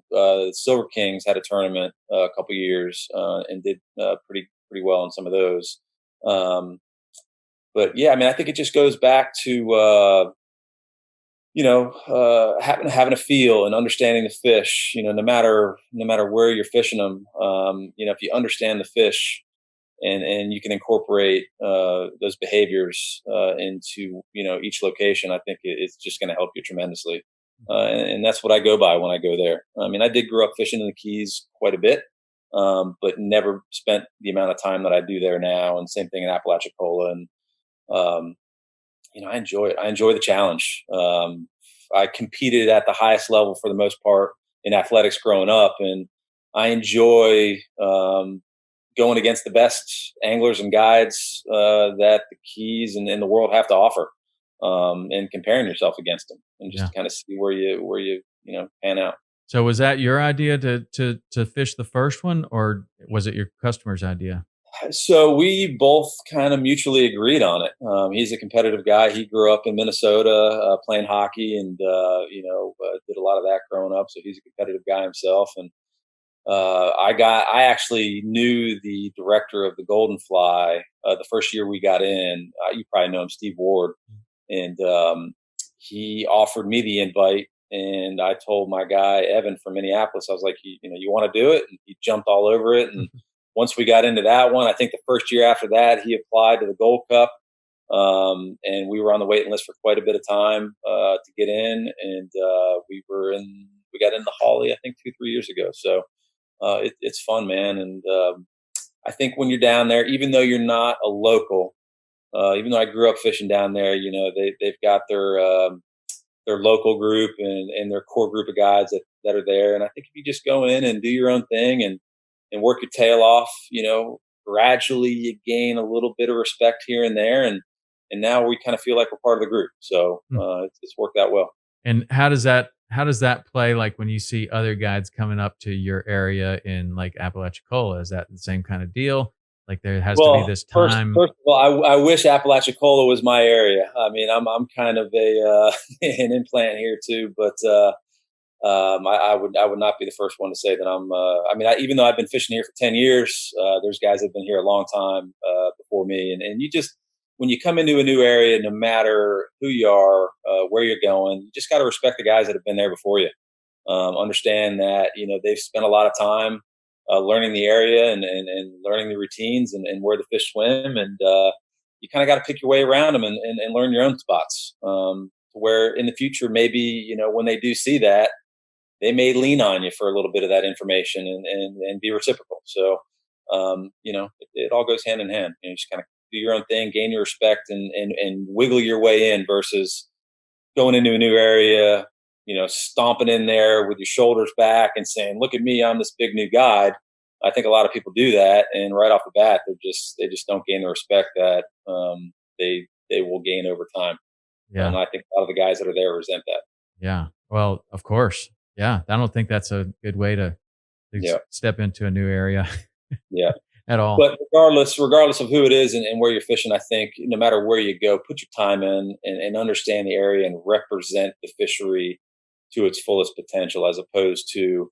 A: Silver Kings had a tournament a couple years and did pretty well in some of those. But yeah, I mean, I think it just goes back to having a feel and understanding the fish. No matter where you're fishing them, if you understand the fish and you can incorporate those behaviors into each location, I think it's just going to help you tremendously. And that's what I go by when I go there. I mean, I did grow up fishing in the Keys quite a bit, but never spent the amount of time that I do there now. And same thing in Apalachicola. And I enjoy it. I enjoy the challenge. I competed at the highest level for the most part in athletics growing up, and I enjoy going against the best anglers and guides that the Keys and the world have to offer, and comparing yourself against them, and just kind of see where you pan out.
B: So was that your idea to fish the first one, or was it your customer's idea?
A: So we both kind of mutually agreed on it. He's a competitive guy. He grew up in Minnesota playing hockey, and did a lot of that growing up. So he's a competitive guy himself. And I actually knew the director of the Golden Fly the first year we got in. You probably know him, Steve Ward, and he offered me the invite. And I told my guy Evan from Minneapolis, I was like, you want to do it? And he jumped all over it. And once we got into that one, I think the first year after that, he applied to the Gold Cup, and we were on the waiting list for quite a bit of time to get in. And we got in the Holly, I think 2-3 years ago. So it's fun, man. And I think when you're down there, even though you're not a local, even though I grew up fishing down there, they've got their local group and their core group of guys that are there. And I think if you just go in and do your own thing and work your tail off, gradually you gain a little bit of respect here and there. And now we kind of feel like we're part of the group. So it's worked out well.
B: And how does that play? Like when you see other guides coming up to your area in like Apalachicola, is that the same kind of deal? Like there has to be this time.
A: First of all, I wish Apalachicola was my area. I mean, I'm kind of an implant here too, but I would not be the first one to say that I'm. Even though I've been fishing here for 10 years, there's guys that have been here a long time before me, and you just, when you come into a new area, no matter who you are, where you're going, you just got to respect the guys that have been there before you. Understand that they've spent a lot of time learning the area and learning the routines and where the fish swim, and you kind of got to pick your way around them and learn your own spots. Where in the future, maybe when they do see that, they may lean on you for a little bit of that information and be reciprocal. So, it all goes hand in hand. You just kind of do your own thing, gain your respect, and wiggle your way in versus going into a new area, stomping in there with your shoulders back and saying, "Look at me, I'm this big new guide." I think a lot of people do that, and right off the bat, they just don't gain the respect that they will gain over time.
B: Yeah,
A: and I think a lot of the guys that are there resent that.
B: Yeah, well, of course. Yeah, I don't think that's a good way to step into a new area.
A: Yeah.
B: At all.
A: But regardless of who it is and where you're fishing, I think no matter where you go, put your time in and understand the area and represent the fishery to its fullest potential, as opposed to,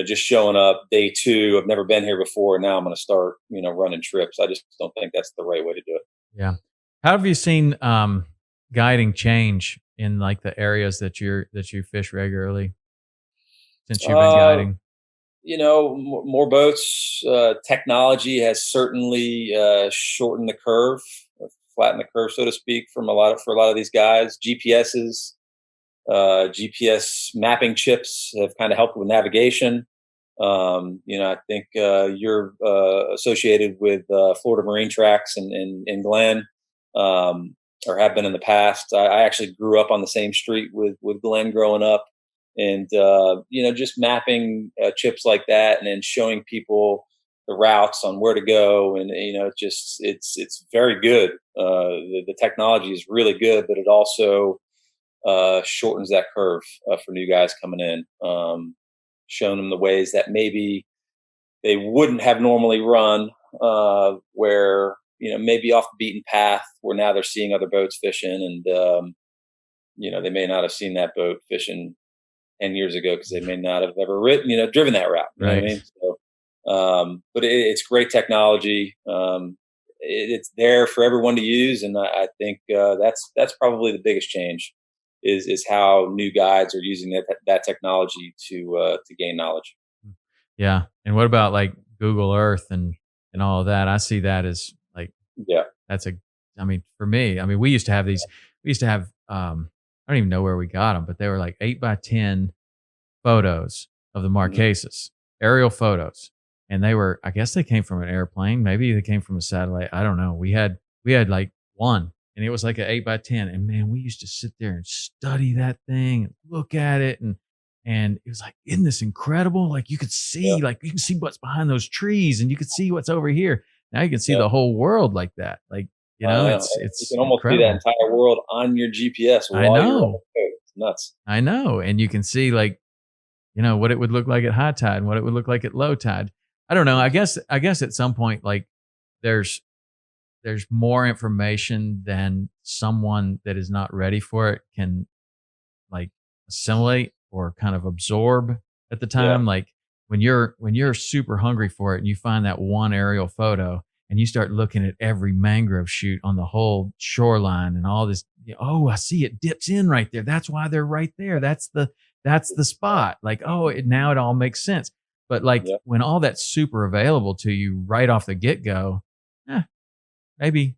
A: just showing up day 2. I've never been here before, and now I'm going to start, running trips. I just don't think that's the right way to do it.
B: Yeah. How have you seen guiding change in like the areas that you fish regularly since you've been guiding?
A: More boats. Technology has certainly shortened the curve, flattened the curve, so to speak, for a lot of these guys. GPSs GPS mapping chips have kind of helped with navigation. I think you're associated with Florida Marine Tracks in Glen, or have been in the past. I actually grew up on the same street with Glenn growing up, and just mapping chips like that, and then showing people the routes on where to go, and it's very good. The technology is really good, but it also shortens that curve for new guys coming in. Showing them the ways that maybe they wouldn't have normally run, where maybe off the beaten path, where now they're seeing other boats fishing, and they may not have seen that boat fishing 10 years ago because they may not have ever driven that route. You know what I mean? So, but it's great technology. It's there for everyone to use, and I think that's probably the biggest change is how new guides are using that technology to gain knowledge.
B: Yeah. And what about like Google Earth and all of that? I see that as like,
A: Yeah,
B: I mean, for me, I mean, we used to have I don't even know where we got them, but they were like 8x10 photos of the Marquesas, aerial photos. And I guess they came from an airplane. Maybe they came from a satellite. I don't know. We had like one, and it was like an 8x10. And man, we used to sit there and study that thing and look at it. And it was like, isn't this incredible? Like you can see what's behind those trees, and you could see what's over here. Now you can see the whole world like that. Like, it's
A: you can almost
B: incredible.
A: see that entire world on your GPS while you're on the boat. It's nuts.
B: I know. And you can see like, what it would look like at high tide and what it would look like at low tide. I don't know. I guess at some point, like there's more information than someone that is not ready for it can like assimilate or kind of absorb at the time.
A: Yeah.
B: Like when you're super hungry for it and you find that one aerial photo and you start looking at every mangrove shoot on the whole shoreline and all this, I see it dips in right there. That's why they're right there. That's the spot. Like, now it all makes sense. But like when all that's super available to you right off the get go, maybe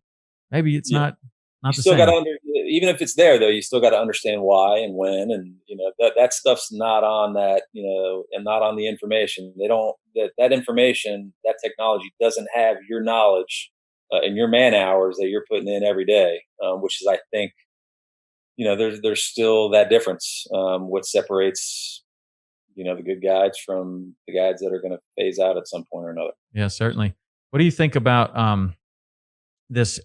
B: it's not the
A: still
B: same.
A: Even if it's there though, you still got to understand why and when, and that stuff's not on that, and not on the information. They don't that information, that technology doesn't have your knowledge and your man hours that you're putting in every day, which is, I think, there's still that difference. What separates the good guides from the guides that are going to phase out at some point or another.
B: Yeah, certainly. What do you think about this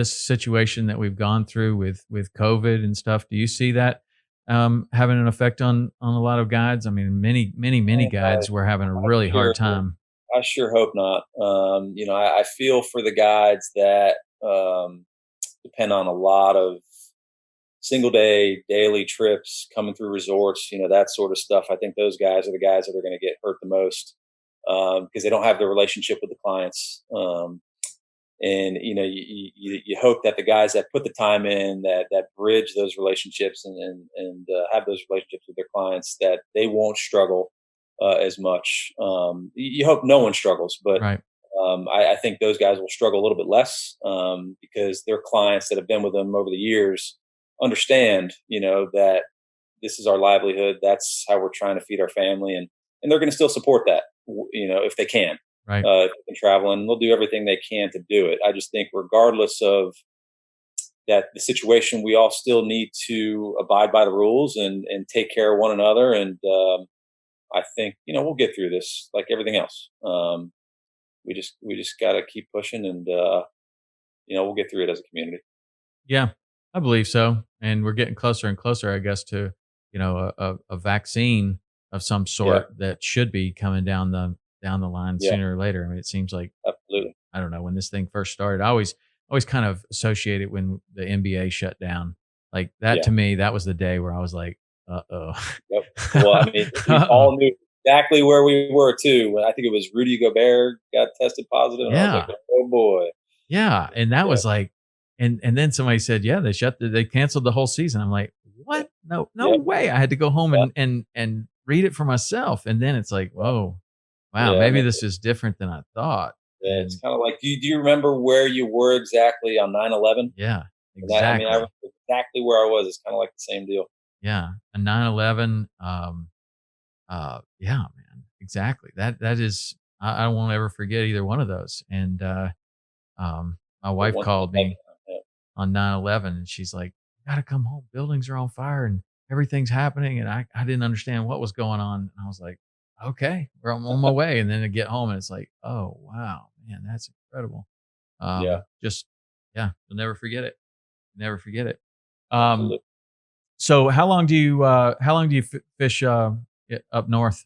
B: situation that we've gone through with COVID and stuff? Do you see that having an effect on a lot of guides? I mean, many guides were having a really hard time.
A: I sure hope not. I feel for the guides that depend on a lot of single day, daily trips, coming through resorts, that sort of stuff. I think those guys are the guys that are going to get hurt the most, because they don't have the relationship with the clients. And you hope that the guys that put the time in, that bridge those relationships and have those relationships with their clients, that they won't struggle as much. You hope no one struggles, but
B: right.
A: I think those guys will struggle a little bit less, because their clients that have been with them over the years understand, that this is our livelihood. That's how we're trying to feed our family, and they're going to still support that, if they can.
B: Right.
A: If they're traveling, they'll do everything they can to do it. I just think, regardless of that, the situation, we all still need to abide by the rules and take care of one another. And I think we'll get through this like everything else. We just got to keep pushing, and we'll get through it as a community.
B: Yeah, I believe so. And we're getting closer and closer, I guess, to a vaccine of some sort that should be coming down the line sooner or later. I mean, it seems like,
A: absolutely.
B: I don't know, when this thing first started, I always kind of associate it when the NBA shut down. Like that to me, that was the day where I was like, uh-oh.
A: Yep. Well, I mean, we all knew exactly where we were too. When I think it was Rudy Gobert got tested positive. And I was like, oh boy.
B: Yeah. And that was like, and then somebody said, they canceled the whole season. I'm like, what? No way. I had to go home and read it for myself. And then it's like, whoa. Wow, maybe this is different than I thought.
A: Yeah, it's kind of like, do you remember where you were exactly on 9/11?
B: Yeah, exactly.
A: I remember exactly where I was. It's kind of like the same deal.
B: Yeah. A 9/11. Yeah, man. Exactly. That is. I won't ever forget either one of those. And my
A: The
B: wife
A: once in a
B: called me
A: lifetime. Yeah.
B: on 9/11, and she's like, "You gotta come home. Buildings are on fire and everything's happening." And I didn't understand what was going on. And I was like, "Okay, I'm on my way." And then I get home and it's like, "Oh wow, man, that's incredible."
A: Yeah,
B: Just yeah, you'll never forget it. Never forget it. Um,
A: absolutely.
B: so how long do you fish up north?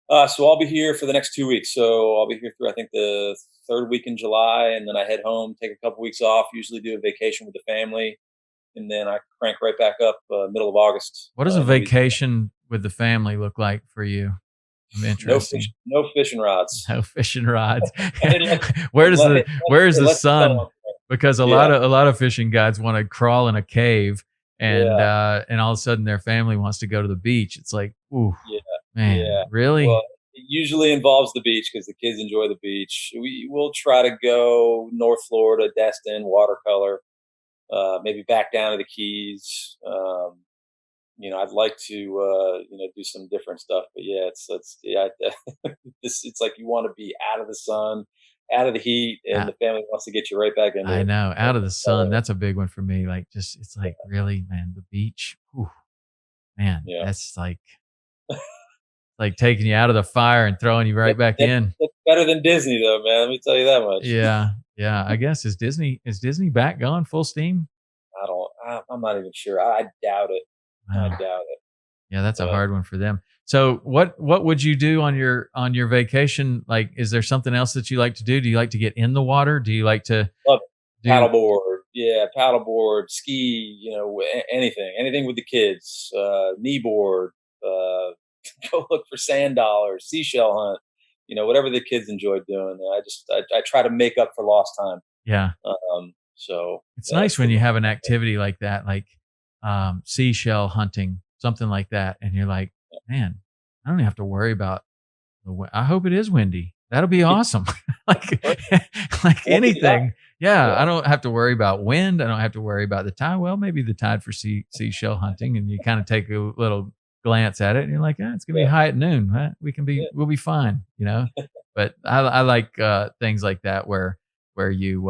A: So I'll be here for the next 2 weeks. So I'll be here through I think the third week in July, and then I head home, take a couple weeks off. Usually do a vacation with the family, and then I crank right back up middle of August
B: What does a
A: in Louisiana.
B: vacation with the family look like for you? I'm interesting.
A: No fishing rods.
B: No fishing rods.
A: unless,
B: Where's the where's the
A: unless it's
B: sun?
A: on.
B: Because a
A: Yeah,
B: lot of a lot of fishing guides want to crawl in a cave,
A: yeah,
B: and all of a sudden their family wants to go to the beach. It's like, ooh,
A: yeah,
B: man,
A: yeah.
B: really?
A: Well, it usually involves the beach because the kids enjoy the beach. We will try to go North Florida, Destin, watercolor, maybe back down to the Keys. I'd like to, do some different stuff, but yeah, it's yeah, it's like you want to be out of the sun, out of the heat, and
B: Uh,
A: the family wants to get you right back into
B: I
A: it.
B: know, out of the sun.
A: Uh,
B: That's a big one for me. Like, just it's like really, man, the beach. Ooh, man,
A: yeah,
B: that's like taking you out of the fire and throwing you right back in.
A: that's better than Disney, though, man. Let me tell you that much.
B: Yeah, yeah. I guess is Disney back going full steam?
A: I'm not even sure. I doubt it. I
B: Wow.
A: doubt it.
B: Yeah, that's a
A: But
B: hard one for them. So what would you do on your vacation? Like, is there something else that you like to do? Do you like to get in the water? Do you like to
A: love
B: do
A: paddleboard, yeah, paddleboard, ski, anything with the kids, kneeboard, uh, go look for sand dollars, seashell hunt, whatever the kids enjoy doing. I try to make up for lost time.
B: yeah.
A: So
B: It's nice
A: that's
B: when
A: the
B: you have an activity like that, like seashell hunting, something like that, and you're like, man, I don't even have to worry about I hope it is windy. That'll be awesome. Like like
A: what could you
B: anything. Yeah,
A: yeah,
B: I don't have to worry about wind. I don't have to worry about the tide. Well, maybe the tide for seashell hunting, and you kind of take a little glance at it, and you're like, it's gonna be
A: yeah,
B: high at noon. Huh?
A: yeah,
B: We'll be fine, you know. But I like things like that where you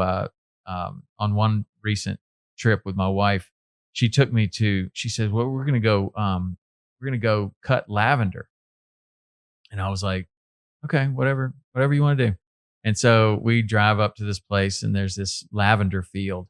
B: on one recent trip with my wife, she took me to. She said, "Well, we're gonna go cut lavender," and I was like, okay, whatever you want to do. And so we drive up to this place and there's this lavender field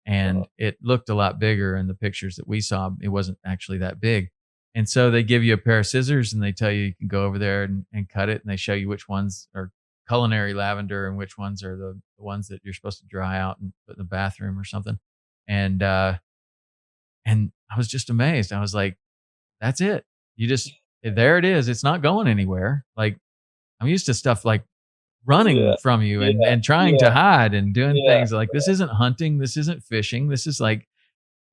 A: uh,
B: and it looked a lot bigger in the pictures that we saw. It wasn't actually that big. And so they give you a pair of scissors and they tell you can go over there and cut it. And they show you which ones are culinary lavender and which ones are the ones that you're supposed to dry out and put in the bathroom or something. And, and I was just amazed. I was like, that's it. You just, there it is. It's not going anywhere. Like, I'm used to stuff like running
A: yeah,
B: from you
A: yeah,
B: and trying to
A: yeah,
B: hide and doing
A: yeah,
B: things like this isn't hunting, this isn't fishing. This is like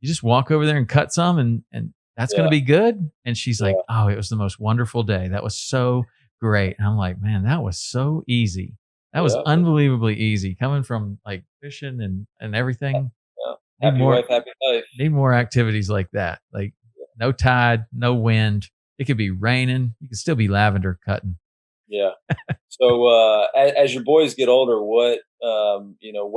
B: you just walk over there and cut some and that's going to
A: yeah,
B: be good. And she's like,
A: yeah,
B: "Oh, it was the most wonderful day. That was so great." And I'm like, "Man, that was so easy. That was
A: yeah,
B: unbelievably easy coming from like fishing and everything.
A: yeah.
B: Need
A: Happy
B: more
A: wife, happy life.
B: need more activities like that. Like no tide, no wind. It could be raining. You could still be lavender cutting."
A: Yeah. So, as your boys get older, what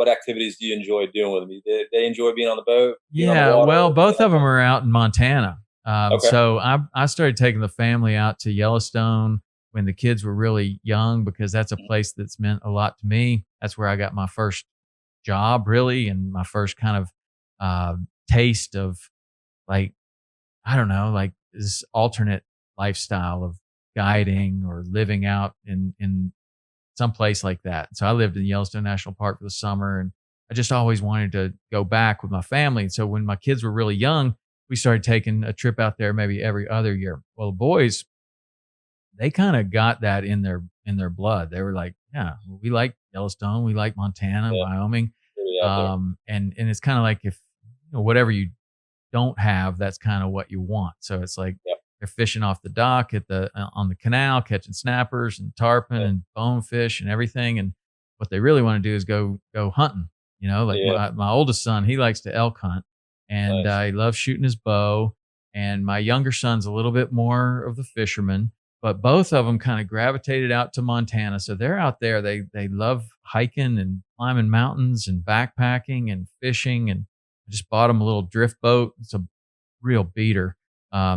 A: activities do you enjoy doing with them? They enjoy being on the boat, being on the
B: Yeah,
A: water.
B: well, both of them are out in Montana.
A: Okay.
B: So I started taking the family out to Yellowstone when the kids were really young because that's a place that's meant a lot to me. That's where I got my first job, really, and my first kind of taste of like I don't know, like this alternate lifestyle of guiding or living out in some place like that. So I lived in Yellowstone National Park for the summer and I just always wanted to go back with my family. And so when my kids were really young, we started taking a trip out there maybe every other year. Well, the boys, they kind of got that in their blood. They were like, yeah, we like Yellowstone, we like Montana,
A: Yeah.
B: Wyoming.
A: Really out there.
B: And it's kind of like if whatever you don't have, that's kind of what you want. So it's like
A: Yep.
B: they're fishing off the dock at the on the canal, catching snappers and tarpon
A: Yeah.
B: and bonefish and everything. And what they really want to do is go hunting. Like
A: Yeah.
B: my oldest son, he likes to elk hunt, and
A: Nice.
B: he loves shooting his bow. and my younger son's a little bit more of the fisherman, but both of them kind of gravitated out to Montana. So they're out there. They love hiking and climbing mountains and backpacking and fishing. And I just bought them a little drift boat. It's a real beater.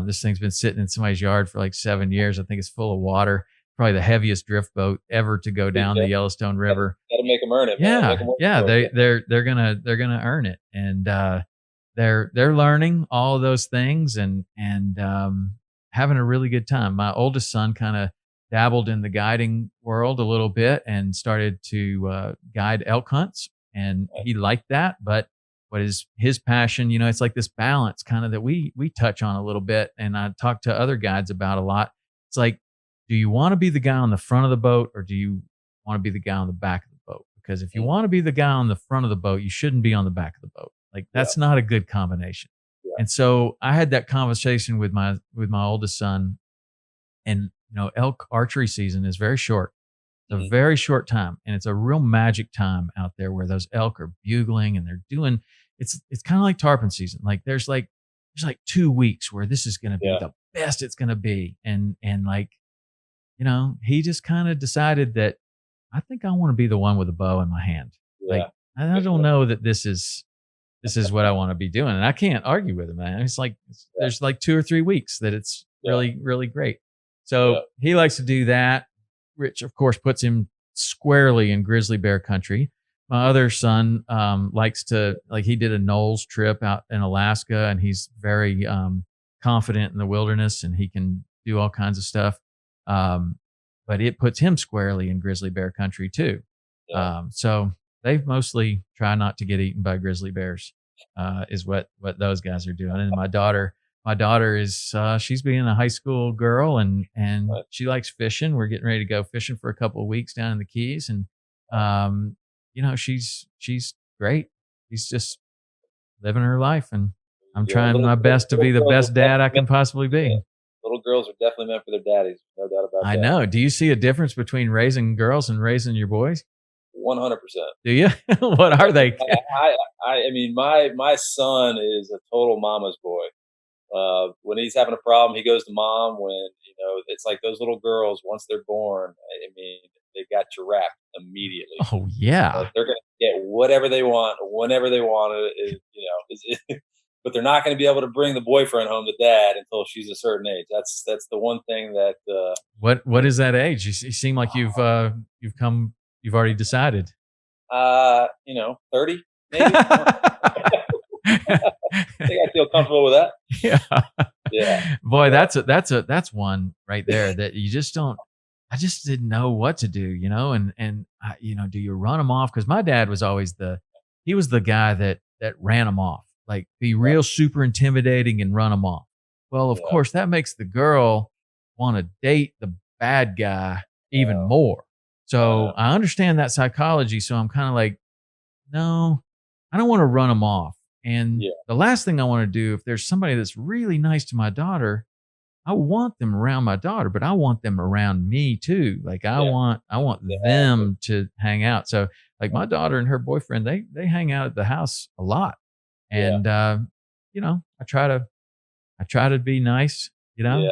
B: This thing's been sitting in somebody's yard for like 7 years. I think it's full of water. Probably the heaviest drift boat ever to go down the Yellowstone River.
A: Got to make them earn it.
B: Yeah, yeah. They're gonna earn it, and they're learning all of those things and having a really good time. My oldest son kind of dabbled in the guiding world a little bit and started to guide elk hunts, and he liked that. But what is his passion? It's like this balance kind of that we touch on a little bit, and I talk to other guides about a lot. It's like, do you want to be the guy on the front of the boat, or do you want to be the guy on the back of the boat? Because if you want to be the guy on the front of the boat, you shouldn't be on the back of the boat. Like that's not a good combination. Yeah. And so I had that conversation with my oldest son, and elk archery season is very short. It's a very short time, and it's a real magic time out there where those elk are bugling and they're doing. It's kind of like tarpon season. Like there's like 2 weeks where this is going to be the best it's going to be, and like. He just kind of decided that I think I want to be the one with a bow in my hand. Yeah. Like, I don't know that this is what I want to be doing. And I can't argue with him, man. It's like, there's like 2 or 3 weeks that it's really, really great. So he likes to do that, which of course puts him squarely in grizzly bear country. My other son likes to, like, he did a Knowles trip out in Alaska, and he's very confident in the wilderness, and he can do all kinds of stuff. But it puts him squarely in grizzly bear country too. Yeah. So they mostly try not to get eaten by grizzly bears, is what those guys are doing. And my daughter is, she's being a high school girl, and she likes fishing. We're getting ready to go fishing for a couple of weeks down in the Keys. And, she's great. She's just living her life, and I'm trying my best to be the best dad I can possibly be.
A: Yeah. Little girls are definitely meant for their daddies. No doubt about that.
B: I know. Do you see a difference between raising girls and raising your boys?
A: 100%.
B: Do you? What are they?
A: I mean, my son is a total mama's boy. When he's having a problem, he goes to mom. When, it's like those little girls, once they're born, I mean, they got you wrapped immediately.
B: Oh, yeah.
A: They're going to get whatever they want, whenever they want it. But they're not going to be able to bring the boyfriend home to dad until she's a certain age. That's the one thing that.
B: What is that age? You seem like you've already decided.
A: 30 maybe. I think I feel comfortable with that. Yeah.
B: Boy, that's one right there that you just don't. I just didn't know what to do, and do you run them off? Because my dad was always he was the guy that ran them off. Like, be real super intimidating and run them off. Well, of course, that makes the girl want to date the bad guy even more. So I understand that psychology. So I'm kind of like, no, I don't want to run them off. And the last thing I want to do, if there's somebody that's really nice to my daughter, I want them around my daughter, but I want them around me too. Like I want them to hang out. So like my daughter and her boyfriend, they hang out at the house a lot. And, I try to be nice,
A: Yeah.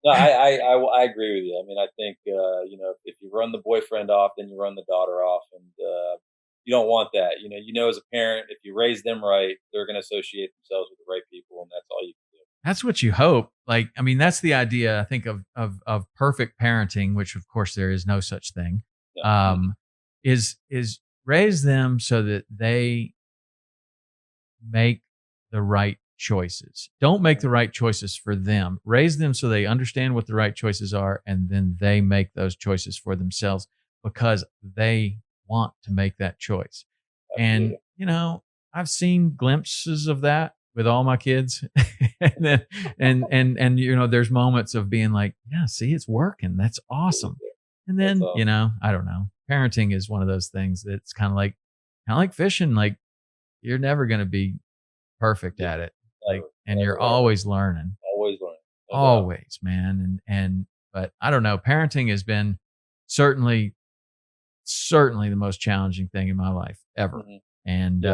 A: No, I agree with you. I mean, I think, if you run the boyfriend off, then you run the daughter off, and, you don't want that. As a parent, if you raise them right, they're going to associate themselves with the right people, and that's all you can do.
B: That's what you hope. Like, I mean, that's the idea, I think, of perfect parenting, which of course there is no such thing, is raise them so that they make the right choices. Don't make the right choices for them. Raise them so they understand what the right choices are, and then they make those choices for themselves because they want to make that choice. Absolutely. And, I've seen glimpses of that with all my kids. and then, there's moments of being like, yeah, see, it's working. That's awesome. And then, I don't know. Parenting is one of those things that's kind of like fishing. Like, you're never going to be perfect at it. Like, and you're always learning. Always, man. But I don't know. Parenting has been certainly the most challenging thing in my life ever. Mm-hmm. And,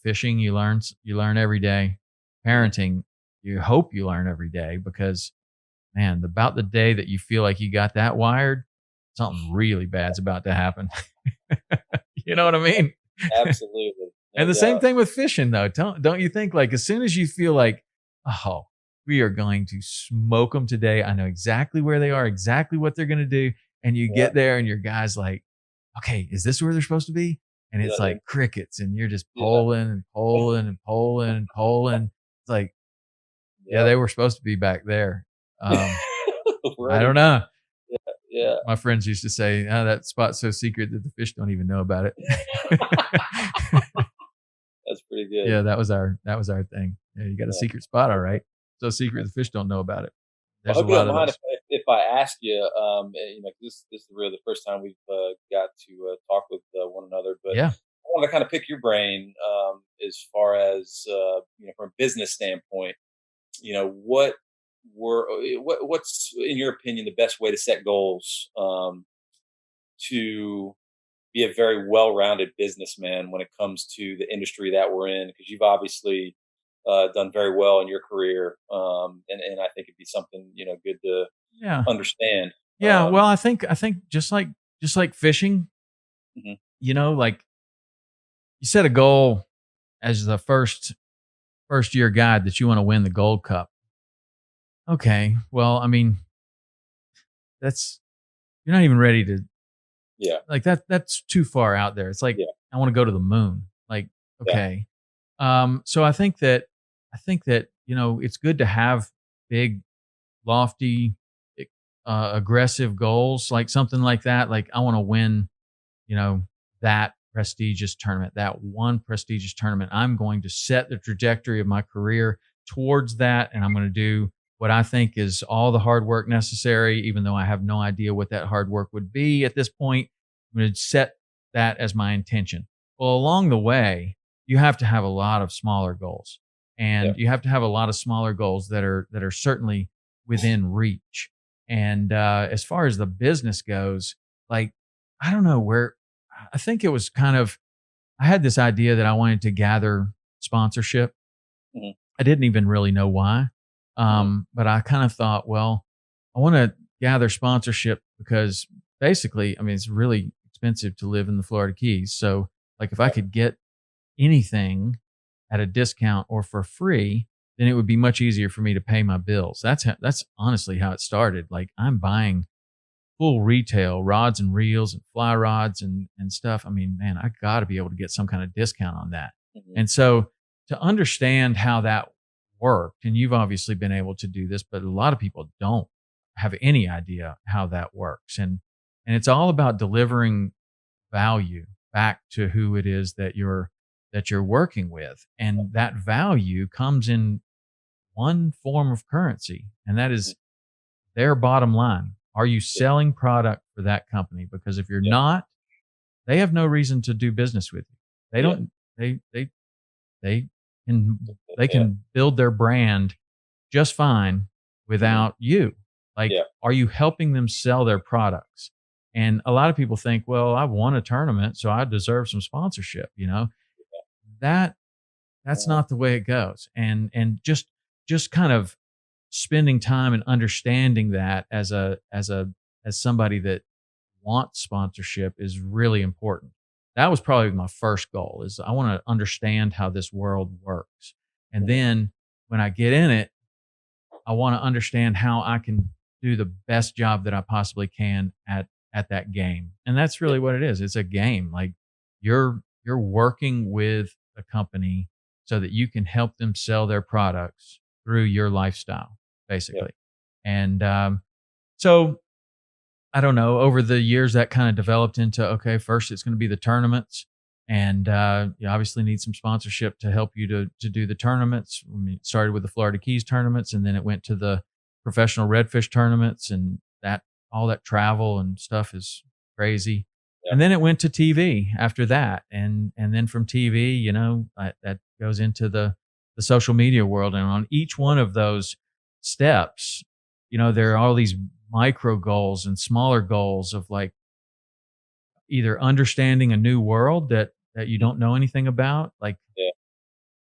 B: fishing, you learn every day. Parenting, you hope you learn every day, because man, about the day that you feel like you got that wired, something really bad's about to happen. You know what I mean?
A: Absolutely. No
B: And the same
A: doubt.
B: thing with fishing, though. Don't you think? Like, as soon as you feel like, oh, we are going to smoke them today, I know exactly where they are, exactly what they're going to do. And you
A: Yeah.
B: get there and your guy's like, okay, is this where they're supposed to be? And it's
A: Yeah.
B: like crickets, and you're just
A: Yeah.
B: polling and polling and polling and polling. It's like, yeah,
A: Yeah.
B: they were supposed to be back there. I don't
A: Ready.
B: know.
A: Yeah.
B: My friends used to say, oh, that spot's so secret that the fish don't even know about it.
A: That's pretty good.
B: Yeah, that was our thing. Yeah, you got a
A: Yeah.
B: secret spot, all right. So secret the fish don't know about it.
A: I
B: There's a
A: hope you
B: lot
A: don't
B: of
A: mind
B: those.
A: if I ask you, this is really the first time we've got to talk with one another, but
B: Yeah.
A: I want to kind of pick your brain as far as from a business standpoint. What's in your opinion the best way to set goals to be a very well-rounded businessman when it comes to the industry that we're in? Because you've obviously done very well in your career, and I think it'd be something good to
B: Yeah.
A: understand.
B: Yeah. Well, I think just like fishing,
A: Mhm.
B: like you set a goal as the first year guide that you want to win the Gold Cup. Okay. Well, I mean, that's you're not even ready to
A: Yeah,
B: like that's too far out there. It's like
A: yeah,
B: I want to go to the moon. Like,
A: yeah,
B: okay. So I think that it's good to have big, lofty, aggressive goals, like something like that. Like I want to win, you know, that prestigious tournament, that one prestigious tournament. I'm going to set the trajectory of my career towards that, and I'm going to do what I think is all the hard work necessary, even though I have no idea what that hard work would be at this point. I'm going to set that as my intention. Well, along the way, you have to have a lot of smaller goals,
A: yeah,
B: and you have to have a lot of smaller goals that are certainly within reach. And as far as the business goes, like I don't know where I think it was kind of I had this idea that I wanted to gather sponsorship.
A: mhm,
B: I didn't even really know why.
A: mhm,
B: But I kind of thought, well, I want to gather sponsorship because basically, I mean, it's really expensive to live in the Florida Keys. So, like, if I
A: yeah,
B: could get anything at a discount or for free, then it would be much easier for me to pay my bills. That's honestly how it started. Like, I'm buying full retail rods and reels and fly rods and stuff. I mean, man, I got to be able to get some kind of discount on that.
A: mhm,
B: And so to understand how that worked, and you've obviously been able to do this, but a lot of people don't have any idea how that works. And it's all about delivering value back to who it is that you're working with. And that value comes in one form of currency, and that
A: mhm,
B: is their bottom line. Are you
A: yeah,
B: selling product for that company? Because if you're
A: yeah,
B: not, they have no reason to do business with you. They
A: yeah,
B: don't they can they
A: yeah,
B: can build their brand just fine
A: mhm,
B: without you. Like,
A: yeah,
B: are you helping them sell their products? And a lot of people think, well, I won a tournament, so I deserve some sponsorship, That that's
A: mhm,
B: not the way it goes. And just kind of spending time and understanding that as somebody that wants sponsorship is really important. That was probably my first goal is I want to understand how this world works. And
A: mhm,
B: then when I get in it, I want to understand how I can do the best job that I possibly can at that game. And that's
A: yeah,
B: really what it is. It's a game. Like you're working with a company so that you can help them sell their products through your lifestyle,
A: yeah,
B: basically. And so I don't know, over the years that kind of developed into okay, first it's going to be the tournaments. And you obviously need some sponsorship to help you to do the tournaments. I mean, it started with the Florida Keys tournaments, and then it went to the professional redfish tournaments, and that all that travel and stuff is crazy.
A: yeah,
B: And then it went to TV after that, and then from TV, that goes into the social media world. And on each one of those steps, there are all these micro goals and smaller goals of like either understanding a new world that you
A: mhm,
B: don't know anything about, like
A: yeah,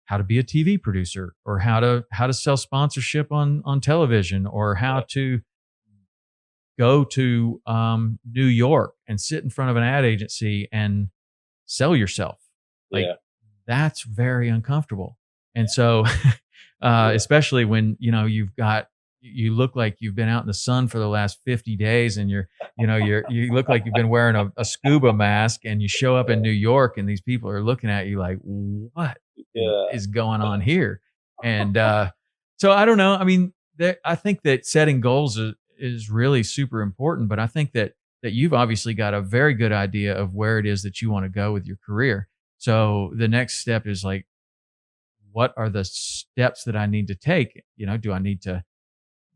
B: how to be a TV producer, or how to sell sponsorship on television, or how to go to New York and sit in front of an ad agency and sell yourself. Like that's very uncomfortable. And so, especially when, you look like you've been out in the sun for the last 50 days and you look like you've been wearing a scuba mask, and you show up in New York and these people are looking at you like, what is going on here? And so I don't know. I mean, I think that setting goals is really super important, but I think that you've obviously got a very good idea of where it is that you want to go with your career. So the next step is like, what are the steps that I need to take? Do I need to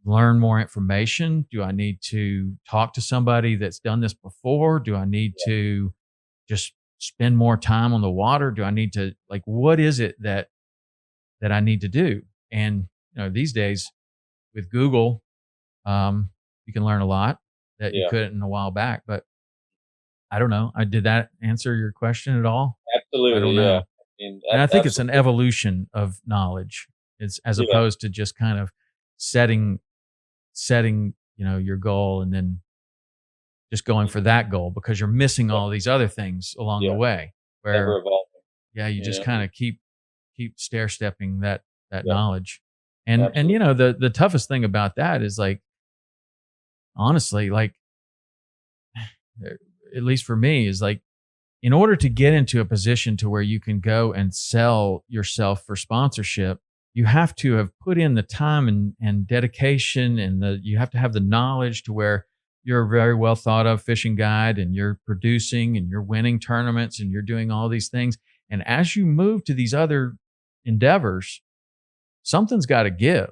B: learn more information? Do I need to talk to somebody that's done this before? Do I need to just spend more time on the water? Do I need to, like, what is it that I need to do? And these days with Google, you can learn a lot that you couldn't a while back. But I don't know. Did that answer your question at all?
A: Absolutely.
B: I don't know. And I think it's an evolution of knowledge. It's as opposed to just kind of setting your goal and then just going for that goal, because you're missing all these other things along the way where you just kind of keep stair stepping that knowledge. And the toughest thing about that is, like, honestly, like, at least for me, is like, in order to get into a position to where you can go and sell yourself for sponsorship, you have to have put in the time and dedication, and you have to have the knowledge to where you're a very well thought of fishing guide, and you're producing and you're winning tournaments and you're doing all these things. And as you move to these other endeavors, something's got to give.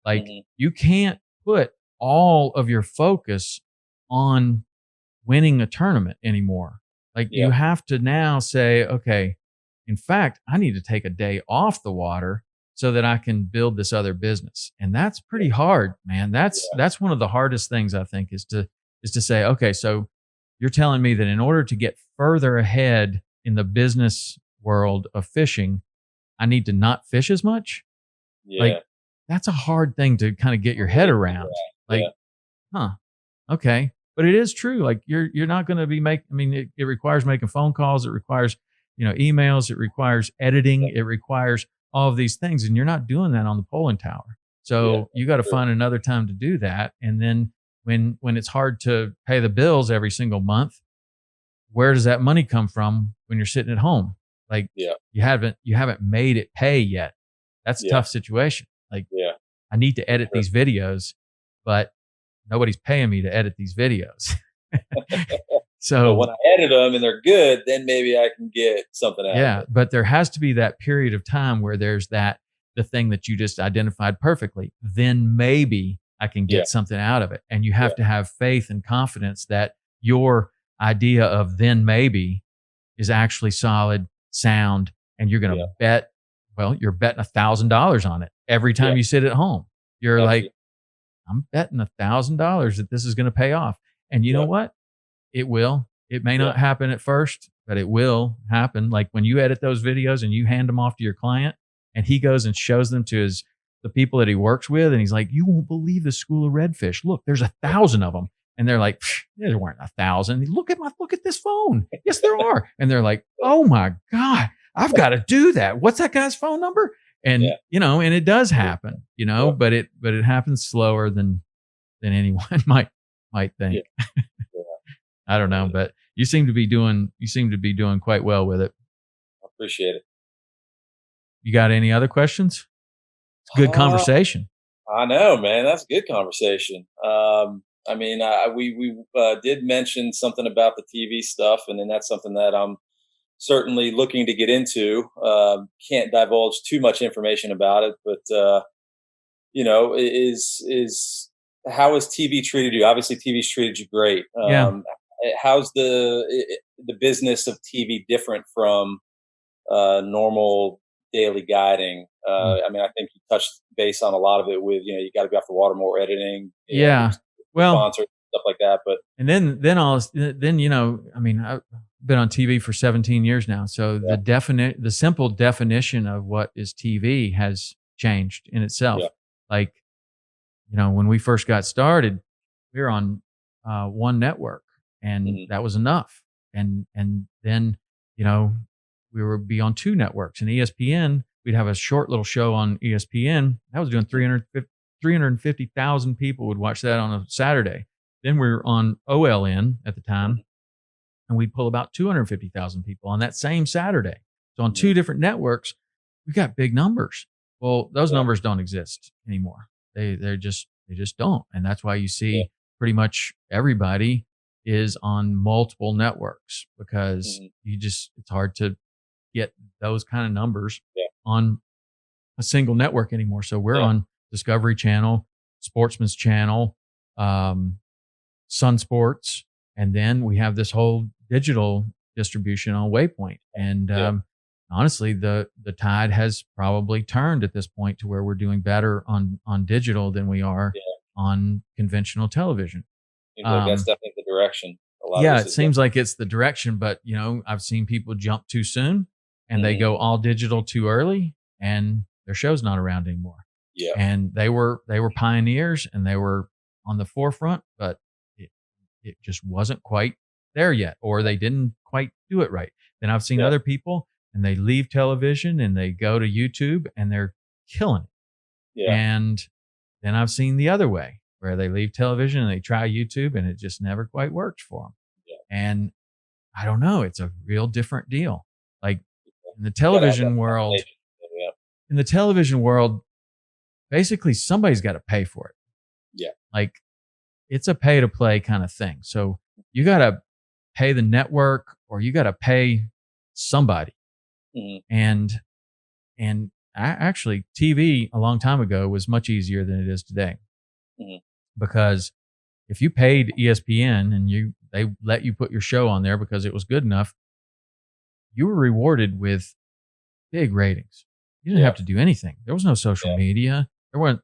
B: Like, you can't put all of your focus on winning a tournament anymore. Like, you have to now say, okay, in fact, I need to take a day off the water so that I can build this other business. And that's pretty hard, man. That's one of the hardest things, I think, is to say, okay, so you're telling me that in order to get further ahead in the business world of fishing, I need to not fish as much? Like, that's a hard thing to kind of get your head around. Like, okay. But it is true. Like, you're not going to be it requires making phone calls. It requires, emails. It requires editing. It requires all of these things. And you're not doing that on the polling tower. So you got to find another time to do that. And then when it's hard to pay the bills every single month, where does that money come from when you're sitting at home? Like, you haven't made it pay yet. That's a tough situation. Like, I need to edit these videos, but nobody's paying me to edit these videos. So
A: when I edit them and they're good, then maybe I can get something out of it.
B: But there has to be that period of time where there's the thing that you just identified perfectly. Then maybe I can get something out of it. And you have to have faith and confidence that your idea of then maybe is actually solid, sound, and you're going to bet. Well, you're betting $1,000 on it every time you sit at home. You're like, I'm betting $1,000 that this is going to pay off. And you know what? It will. It may not happen at first, but it will happen. Like, when you edit those videos and you hand them off to your client, and he goes and shows them to the people that he works with, and he's like, you won't believe the school of redfish. Look, there's 1,000 of them. And they're like, there weren't 1,000. Look at this phone. Yes, there are. And they're like, oh my God, I've got to do that. What's that guy's phone number? And, and it does happen, but it happens slower than anyone might think. I don't know, but you seem to be doing quite well with it.
A: I appreciate it.
B: You got any other questions? It's a good conversation.
A: I know, man. That's a good conversation. We did mention something about the TV stuff, and then that's something that I'm certainly looking to get into. Can't divulge too much information about it, but how has TV treated you? Obviously, TV's treated you great. How's the business of TV different from normal daily guiding? I think you touched base on a lot of it with, you got to be off the water more, editing, sponsors, stuff like that. But
B: and then been on TV for 17 years now. So the simple definition of what is TV has changed in itself.
A: Yeah.
B: Like, when we first got started, we were on one network, and that was enough. And then, we would be on two networks. And ESPN, we'd have a short little show on ESPN. That was doing 350,000 people would watch that on a Saturday. Then we were on OLN at the time, and we'd pull about 250,000 people on that same Saturday. So on two different networks, we got big numbers. Well, those numbers don't exist anymore. They just don't. And that's why you see pretty much everybody is on multiple networks, because it's hard to get those kind of numbers on a single network anymore. So we're on Discovery Channel, Sportsman's Channel, Sun Sports, and then we have this whole digital distribution on Waypoint. And honestly, the tide has probably turned at this point to where we're doing better on digital than we are on conventional television.
A: Seems like that's definitely the direction.
B: It seems like it's the direction, but I've seen people jump too soon, and they go all digital too early, and their show's not around anymore.
A: Yeah.
B: And they were pioneers, and they were on the forefront, but it just wasn't quite there yet, or they didn't quite do it right. Then I've seen other people, and they leave television and they go to YouTube, and they're killing it.
A: Yeah.
B: And then I've seen the other way, where they leave television and they try YouTube, and it just never quite works for them. Yeah. And I don't know, it's a real different deal. Like in the television world, basically somebody's got to pay for it.
A: Yeah.
B: Like it's a pay to play kind of thing. So you got to pay the network, or you got to pay somebody. And actually TV a long time ago was much easier than it is today. Because if you paid ESPN and they let you put your show on there because it was good enough, you were rewarded with big ratings. You didn't have to do anything. There was no social media. There weren't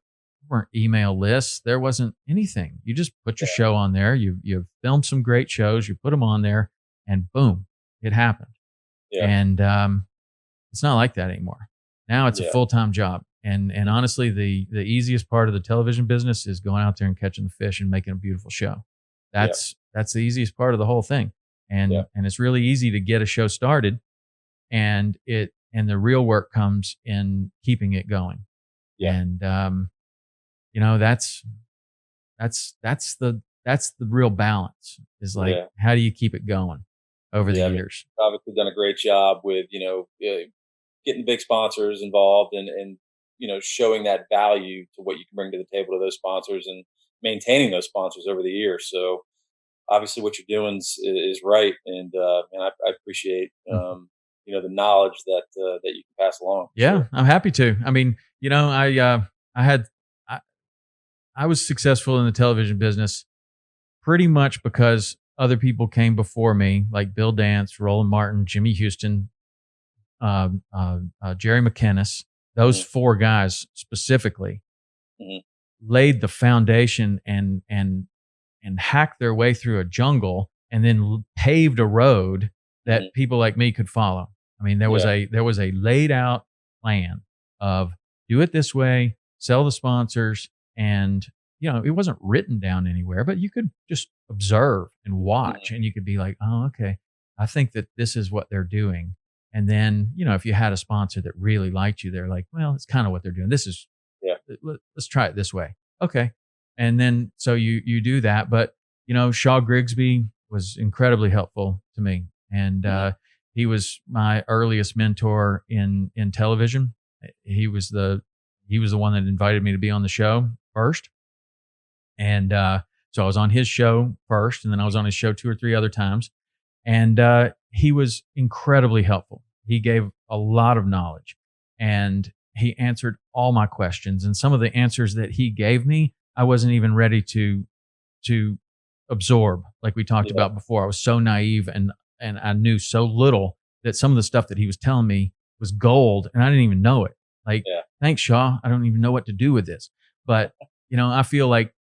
B: email lists. There wasn't anything. You just put your show on there. You filmed some great shows. You put them on there, and boom, it happened. Yeah. And it's not like that anymore. Now it's a full-time job. And honestly, the easiest part of the television business is going out there and catching the fish and making a beautiful show. That's the easiest part of the whole thing. And it's really easy to get a show started, and the real work comes in keeping it going. Yeah. And that's the real balance, is like, how do you keep it going over the years?
A: Obviously done a great job with, getting big sponsors involved and showing that value to what you can bring to the table to those sponsors, and maintaining those sponsors over the years. So obviously what you're doing is right. And I appreciate, the knowledge that you can pass along.
B: Yeah, sure. I'm happy to. I mean, I was successful in the television business pretty much because other people came before me, like Bill Dance, Roland Martin, Jimmy Houston, Jerry McInnes. Those four guys specifically laid the foundation and hacked their way through a jungle, and then paved a road that people like me could follow. I mean, there was a laid out plan of do it this way, sell the sponsors, and it wasn't written down anywhere, but you could just observe and watch, and you could be like, oh, okay, I think that this is what they're doing. And then, if you had a sponsor that really liked you, they're like, well, it's kind of what they're doing. This is, let's try it this way. Okay. And then, so you do that. But, Shaw Grigsby was incredibly helpful to me. And he was my earliest mentor in television. He was the one that invited me to be on the show first. And so I was on his show first, and then I was on his show 2 or 3 other times. And he was incredibly helpful. He gave a lot of knowledge, and he answered all my questions. And some of the answers that he gave me, I wasn't even ready to absorb, like we talked about before. I was so naive, and I knew so little that some of the stuff that he was telling me was gold, and I didn't even know it. Like, thanks, Shaw. I don't even know what to do with this. But, I feel like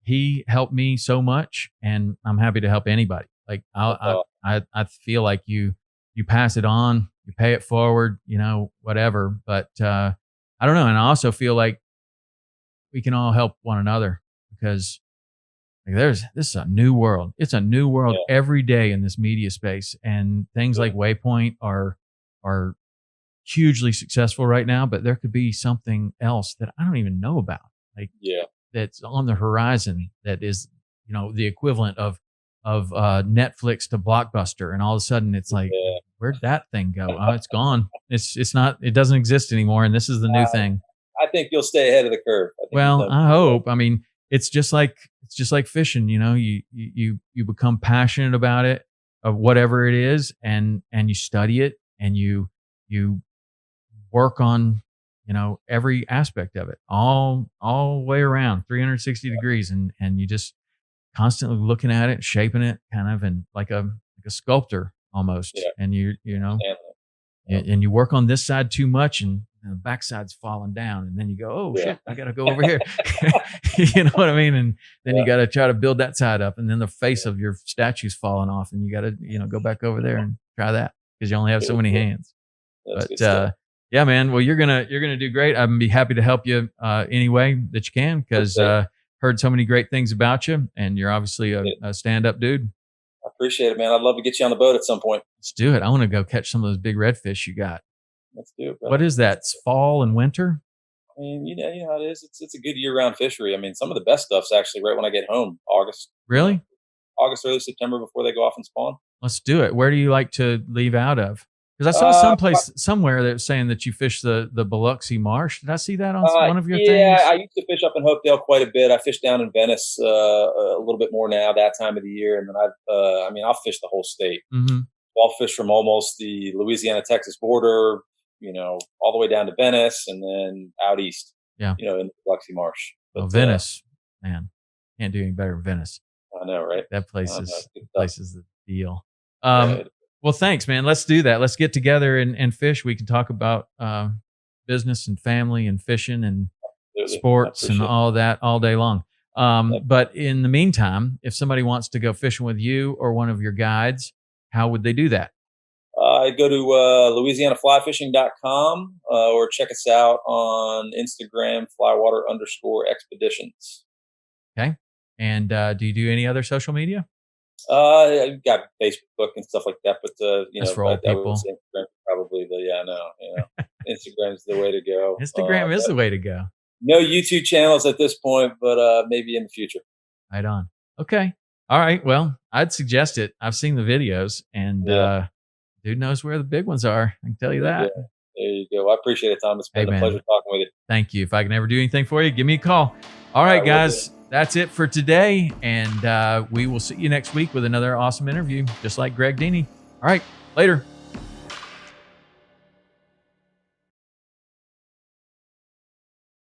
B: he helped me so much, and I'm happy to help anybody. Like I feel like you pass it on, you pay it forward, whatever. But I don't know. And I also feel like we can all help one another because this is a new world. It's a new world every day in this media space, and things like Waypoint are hugely successful right now. But there could be something else that I don't even know about, that's on the horizon. That is, the equivalent of Netflix to Blockbuster, and all of a sudden it's like, where'd that thing go? Oh, it's gone. It's not. It doesn't exist anymore, and this is the new thing.
A: I think you'll stay ahead of the curve.
B: Well, I hope. I mean, it's just like fishing. You become passionate about it, of whatever it is, and you study it, and you work on every aspect of it, all the way around, 360 degrees, and you just constantly looking at it, shaping it, kind of, and like a sculptor almost. And and you work on this side too much, and the backside's falling down, and then you go, oh shit, I gotta go over here. You know what I mean? And then you gotta try to build that side up, and then the face of your statue's falling off, and you gotta go back over there and try that because you only have so many hands. But yeah, man. Well, you're gonna do great. I'm gonna be happy to help you any way that you can, because heard so many great things about you, and you're obviously a stand-up dude.
A: I appreciate it, man. I'd love to get you on the boat at some point.
B: Let's do it. I want to go catch some of those big redfish you got.
A: Let's do it, brother.
B: What is that? It's fall and winter?
A: I mean, you know how it is. It's a good year-round fishery. I mean, some of the best stuff's actually right when I get home, August.
B: Really?
A: August, early September, before they go off and spawn.
B: Let's do it. Where do you like to leave out of? Because I saw somewhere that was saying that you fish the Biloxi Marsh. Did I see that on one of your things?
A: Yeah, I used to fish up in Hopedale quite a bit. I fish down in Venice a little bit more now, that time of the year. And then I'll fish the whole state.
B: Mm-hmm.
A: I'll fish from almost the Louisiana-Texas border, all the way down to Venice, and then out east, in the Biloxi Marsh. But,
B: Venice, man, can't do any better than Venice.
A: I know, right?
B: That place is the deal. Well, thanks, man. Let's do that. Let's get together and fish. We can talk about business and family and fishing and sports and all that all day long. But in the meantime, if somebody wants to go fishing with you or one of your guides, how would they do that?
A: Go to louisianaflyfishing.com or check us out on Instagram, Flywater_expeditions.
B: Okay. And do you do any other social media?
A: I've got Facebook and stuff like that, but
B: that's for old people.
A: Instagram probably Instagram's the way to go.
B: Instagram is the way to go.
A: No YouTube channels at this point, but maybe in the future.
B: Right on. Okay. All right. Well, I'd suggest it. I've seen the videos, and dude knows where the big ones are. I can tell you that.
A: Yeah. There you go. I appreciate it, Tom. It's been a pleasure talking with you.
B: Thank you. If I can ever do anything for you, give me a call. All right, guys. That's it for today. And we will see you next week with another awesome interview, just like Greg Dini. All right. Later.